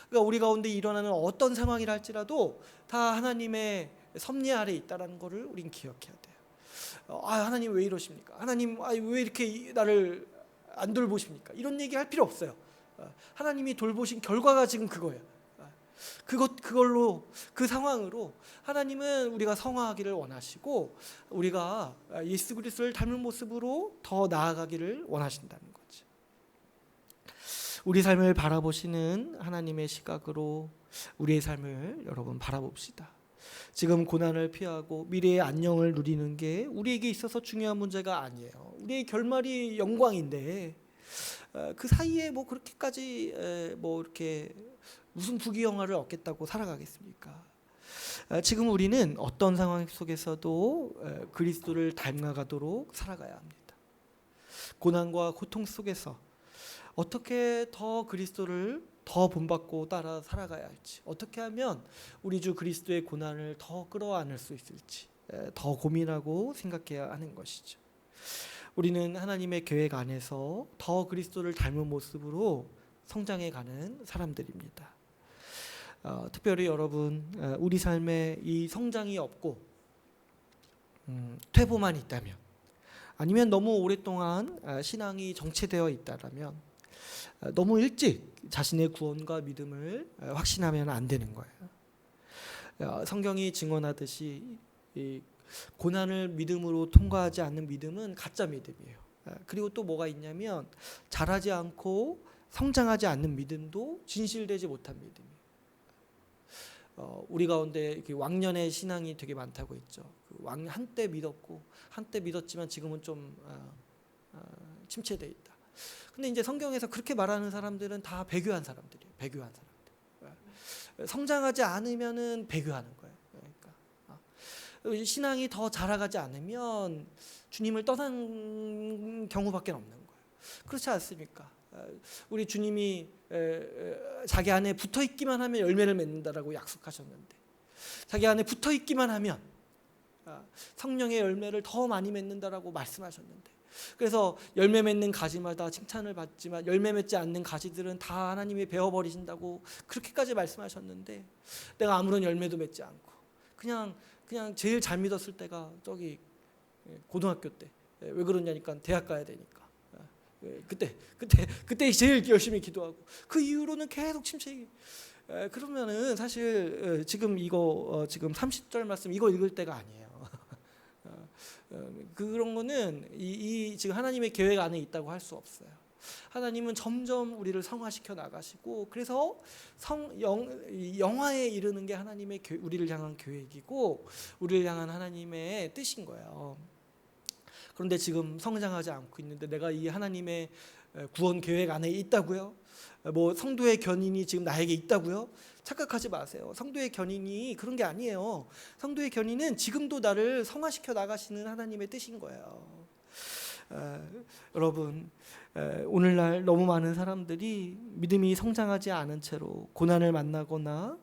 그러니까 우리 가운데 일어나는 어떤 상황이라 할지라도 다 하나님의 섭리 아래 있다는 것을 우린 기억해야 돼요. 하나님 왜 이러십니까? 하나님 왜 이렇게 나를 안 돌보십니까? 이런 얘기 할 필요 없어요. 하나님이 돌보신 결과가 지금 그거예요. 그걸로 그 상황으로 하나님은 우리가 성화하기를 원하시고 우리가 예수 그리스도를 닮은 모습으로 더 나아가기를 원하신다는 거죠. 우리 삶을 바라보시는 하나님의 시각으로 우리의 삶을 여러분 바라봅시다. 지금 고난을 피하고 미래의 안녕을 누리는 게 우리에게 있어서 중요한 문제가 아니에요. 우리의 결말이 영광인데 그 사이에 뭐 그렇게까지 뭐 이렇게 무슨 부귀영화를 얻겠다고 살아가겠습니까? 지금 우리는 어떤 상황 속에서도 그리스도를 닮아가도록 살아가야 합니다. 고난과 고통 속에서 어떻게 더 그리스도를 더 본받고 따라 살아가야 할지, 어떻게 하면 우리 주 그리스도의 고난을 더 끌어안을 수 있을지 더 고민하고 생각해야 하는 것이죠. 우리는 하나님의 계획 안에서 더 그리스도를 닮은 모습으로 성장해가는 사람들입니다. 특별히 여러분, 우리 삶에 이 성장이 없고 퇴보만 있다면, 아니면 너무 오랫동안 신앙이 정체되어 있다면 너무 일찍 자신의 구원과 믿음을 확신하면 안 되는 거예요. 성경이 증언하듯이 이 고난을 믿음으로 통과하지 않는 믿음은 가짜 믿음이에요. 그리고 또 뭐가 있냐면 자라지 않고 성장하지 않는 믿음도 진실되지 못한 믿음이에요. 우리 가운데 왕년의 신앙이 되게 많다고 했죠. 한때 믿었고 한때 믿었지만 지금은 좀 침체돼 있다. 근데 이제 성경에서 그렇게 말하는 사람들은 다 배교한 사람들이에요. 배교한 사람들. 성장하지 않으면은 배교하는 거예요. 그러니까 신앙이 더 자라가지 않으면 주님을 떠난 경우밖에 없는 거예요. 그렇지 않습니까? 우리 주님이 자기 안에 붙어 있기만 하면 열매를 맺는다라고 약속하셨는데, 자기 안에 붙어 있기만 하면 성령의 열매를 더 많이 맺는다라고 말씀하셨는데, 그래서 열매 맺는 가지마다 칭찬을 받지만 열매 맺지 않는 가지들은 다 하나님이 베어버리신다고 그렇게까지 말씀하셨는데, 내가 아무런 열매도 맺지 않고 그냥 제일 잘 믿었을 때가 저기 고등학교 때. 왜 그러냐니까 대학 가야 되니까. 그때 제일 열심히 기도하고 그 이후로는 계속 침체. 그러면은 사실 지금 이거 지금 30절 말씀 이거 읽을 때가 아니에요. 그런 거는 이 지금 하나님의 계획 안에 있다고 할 수 없어요. 하나님은 점점 우리를 성화시켜 나가시고, 그래서 영화에 이르는 게 하나님의 우리를 향한 계획이고 우리를 향한 하나님의 뜻인 거예요. 그런데 지금 성장하지 않고 있는데 내가 이 하나님의 구원 계획 안에 있다고요? 뭐 성도의 견인이 지금 나에게 있다고요? 착각하지 마세요. 성도의 견인이 그런 게 아니에요. 성도의 견인은 지금도 나를 성화시켜 나가시는 하나님의 뜻인 거예요. 여러분, 오늘날 너무 많은 사람들이 믿음이 성장하지 않은 채로 고난을 만나거나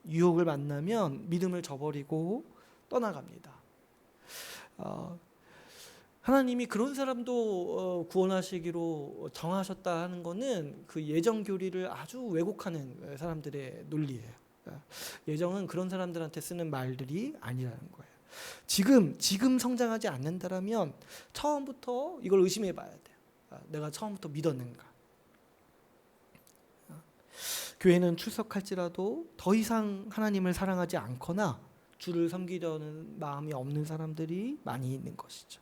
유혹을 만나면 믿음을 저버리고 떠나갑니다. 하나님이 그런 사람도 구원하시기로 정하셨다 하는 것은 그 예정 교리를 아주 왜곡하는 사람들의 논리예요. 예정은 그런 사람들한테 쓰는 말들이 아니라는 거예요. 지금 성장하지 않는다라면 처음부터 이걸 의심해 봐야 돼요. 내가 처음부터 믿었는가? 교회는 출석할지라도 더 이상 하나님을 사랑하지 않거나 주를 섬기려는 마음이 없는 사람들이 많이 있는 것이죠.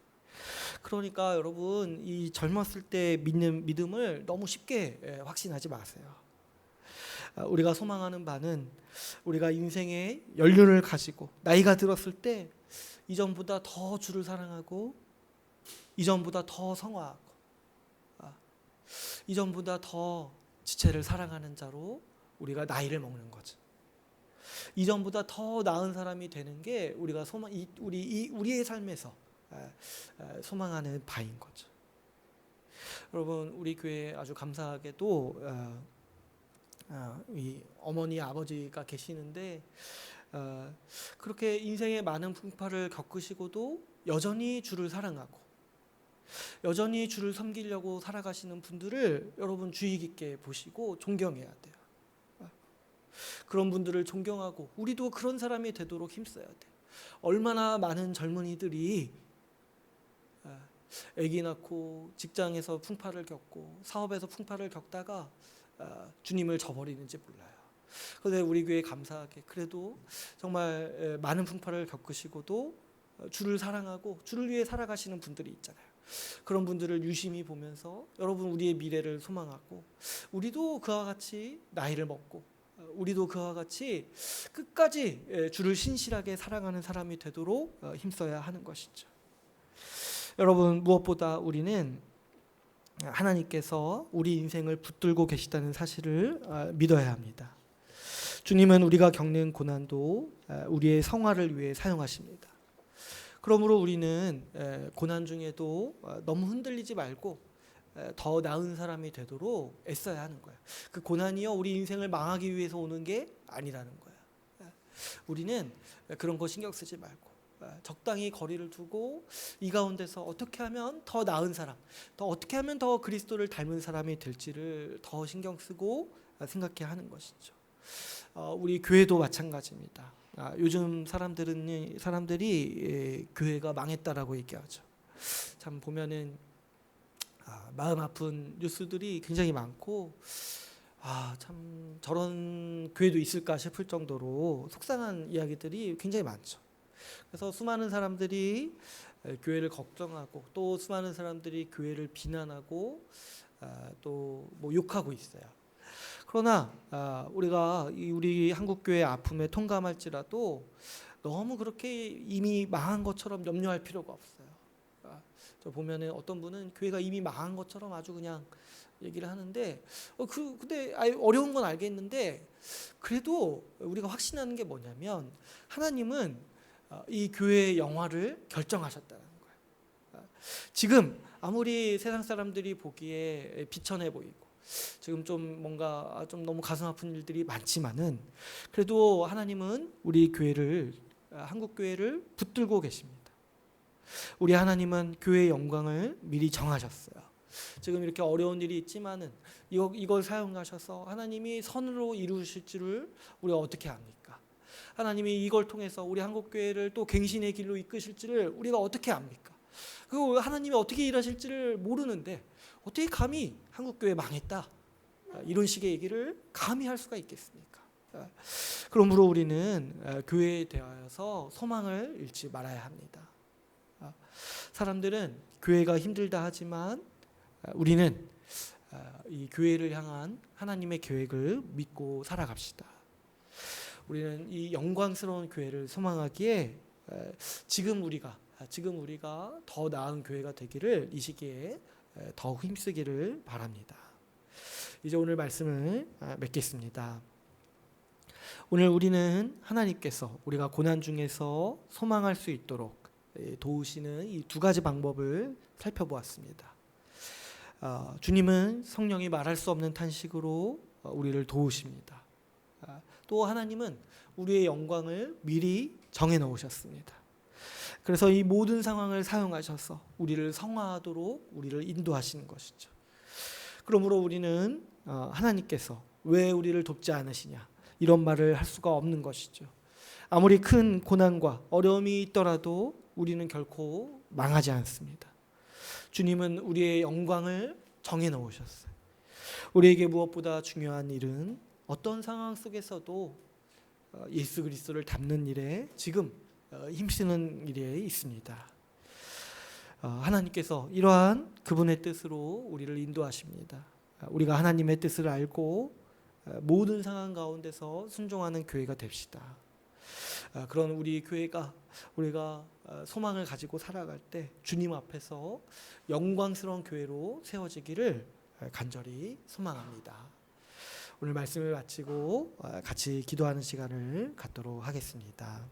그러니까 여러분, 이 젊었을 때 믿는 믿음을 너무 쉽게 확신하지 마세요. 우리가 소망하는 바는 우리가 인생의 연륜을 가지고 나이가 들었을 때 이전보다 더 주를 사랑하고 이전보다 더 성화하고 이전보다 더 지체를 사랑하는 자로 우리가 나이를 먹는 거죠. 이전보다 더 나은 사람이 되는 게 우리가 우리의 삶에서 소망하는 바인 거죠. 여러분, 우리 교회에 아주 감사하게도 이 어머니 아버지가 계시는데 그렇게 인생의 많은 풍파를 겪으시고도 여전히 주를 사랑하고 여전히 주를 섬기려고 살아가시는 분들을 여러분 주의 깊게 보시고 존경해야 돼요. 그런 분들을 존경하고 우리도 그런 사람이 되도록 힘써야 돼요. 얼마나 많은 젊은이들이 아기 낳고 직장에서 풍파를 겪고 사업에서 풍파를 겪다가 주님을 저버리는지 몰라요. 그런데 우리 교회 감사하게 그래도 정말 많은 풍파를 겪으시고도 주를 사랑하고 주를 위해 살아가시는 분들이 있잖아요. 그런 분들을 유심히 보면서 여러분, 우리의 미래를 소망하고 우리도 그와 같이 나이를 먹고 우리도 그와 같이 끝까지 주를 신실하게 사랑하는 사람이 되도록 힘써야 하는 것이죠. 여러분, 무엇보다 우리는 하나님께서 우리 인생을 붙들고 계시다는 사실을 믿어야 합니다. 주님은 우리가 겪는 고난도 우리의 성화를 위해 사용하십니다. 그러므로 우리는 고난 중에도 너무 흔들리지 말고 더 나은 사람이 되도록 애써야 하는 거예요. 그 고난이요, 우리 인생을 망하기 위해서 오는 게 아니라는 거예요. 우리는 그런 거 신경 쓰지 말고 적당히 거리를 두고 이 가운데서 어떻게 하면 더 나은 사람, 더 어떻게 하면 더 그리스도를 닮은 사람이 될지를 더 신경 쓰고 생각해야 하는 것이죠. 우리 교회도 마찬가지입니다. 요즘 사람들이 교회가 망했다라고 얘기하죠. 참 보면은 마음 아픈 뉴스들이 굉장히 많고 참 저런 교회도 있을까 싶을 정도로 속상한 이야기들이 굉장히 많죠. 그래서 수많은 사람들이 교회를 걱정하고 또 수많은 사람들이 교회를 비난하고 또 뭐 욕하고 있어요. 그러나 우리가 우리 한국 교회의 아픔에 통감할지라도 너무 그렇게 이미 망한 것처럼 염려할 필요가 없어요. 저 보면은 어떤 분은 교회가 이미 망한 것처럼 아주 그냥 얘기를 하는데 근데 어려운 건 알겠는데 그래도 우리가 확신하는 게 뭐냐면 하나님은 이 교회의 영화를 결정하셨다는 거예요. 지금 아무리 세상 사람들이 보기에 비천해 보이고 지금 좀 뭔가 좀 너무 가슴 아픈 일들이 많지만은 그래도 하나님은 우리 교회를 한국 교회를 붙들고 계십니다. 우리 하나님은 교회의 영광을 미리 정하셨어요. 지금 이렇게 어려운 일이 있지만은 이걸 사용하셔서 하나님이 선으로 이루실 줄을 우리가 어떻게 압니까? 하나님이 이걸 통해서 우리 한국 교회를 또 갱신의 길로 이끄실지를 우리가 어떻게 압니까? 그리고 하나님이 어떻게 일하실지를 모르는데 어떻게 감히 한국 교회 망했다 이런 식의 얘기를 감히 할 수가 있겠습니까? 그러므로 우리는 교회에 대하여서 소망을 잃지 말아야 합니다. 사람들은 교회가 힘들다 하지만 우리는 이 교회를 향한 하나님의 계획을 믿고 살아갑시다. 우리는 이 영광스러운 교회를 소망하기에 지금 우리가 지금 우리가 더 나은 교회가 되기를 이 시기에 더 힘쓰기를 바랍니다. 이제 오늘 말씀을 맺겠습니다. 오늘 우리는 하나님께서 우리가 고난 중에서 소망할 수 있도록 도우시는 이 두 가지 방법을 살펴보았습니다. 주님은 성령이 말할 수 없는 탄식으로 우리를 도우십니다. 또 하나님은 우리의 영광을 미리 정해 놓으셨습니다. 그래서 이 모든 상황을 사용하셔서 우리를 성화하도록 우리를 인도하시는 것이죠. 그러므로 우리는 하나님께서 왜 우리를 돕지 않으시냐 이런 말을 할 수가 없는 것이죠. 아무리 큰 고난과 어려움이 있더라도 우리는 결코 망하지 않습니다. 주님은 우리의 영광을 정해 놓으셨어요. 우리에게 무엇보다 중요한 일은 어떤 상황 속에서도 예수 그리스도를 닮는 일에 지금 힘쓰는 일에 있습니다. 하나님께서 이러한 그분의 뜻으로 우리를 인도하십니다. 우리가 하나님의 뜻을 알고 모든 상황 가운데서 순종하는 교회가 됩시다. 그런 우리 교회가 우리가 소망을 가지고 살아갈 때 주님 앞에서 영광스러운 교회로 세워지기를 간절히 소망합니다. 오늘 말씀을 마치고 같이 기도하는 시간을 갖도록 하겠습니다.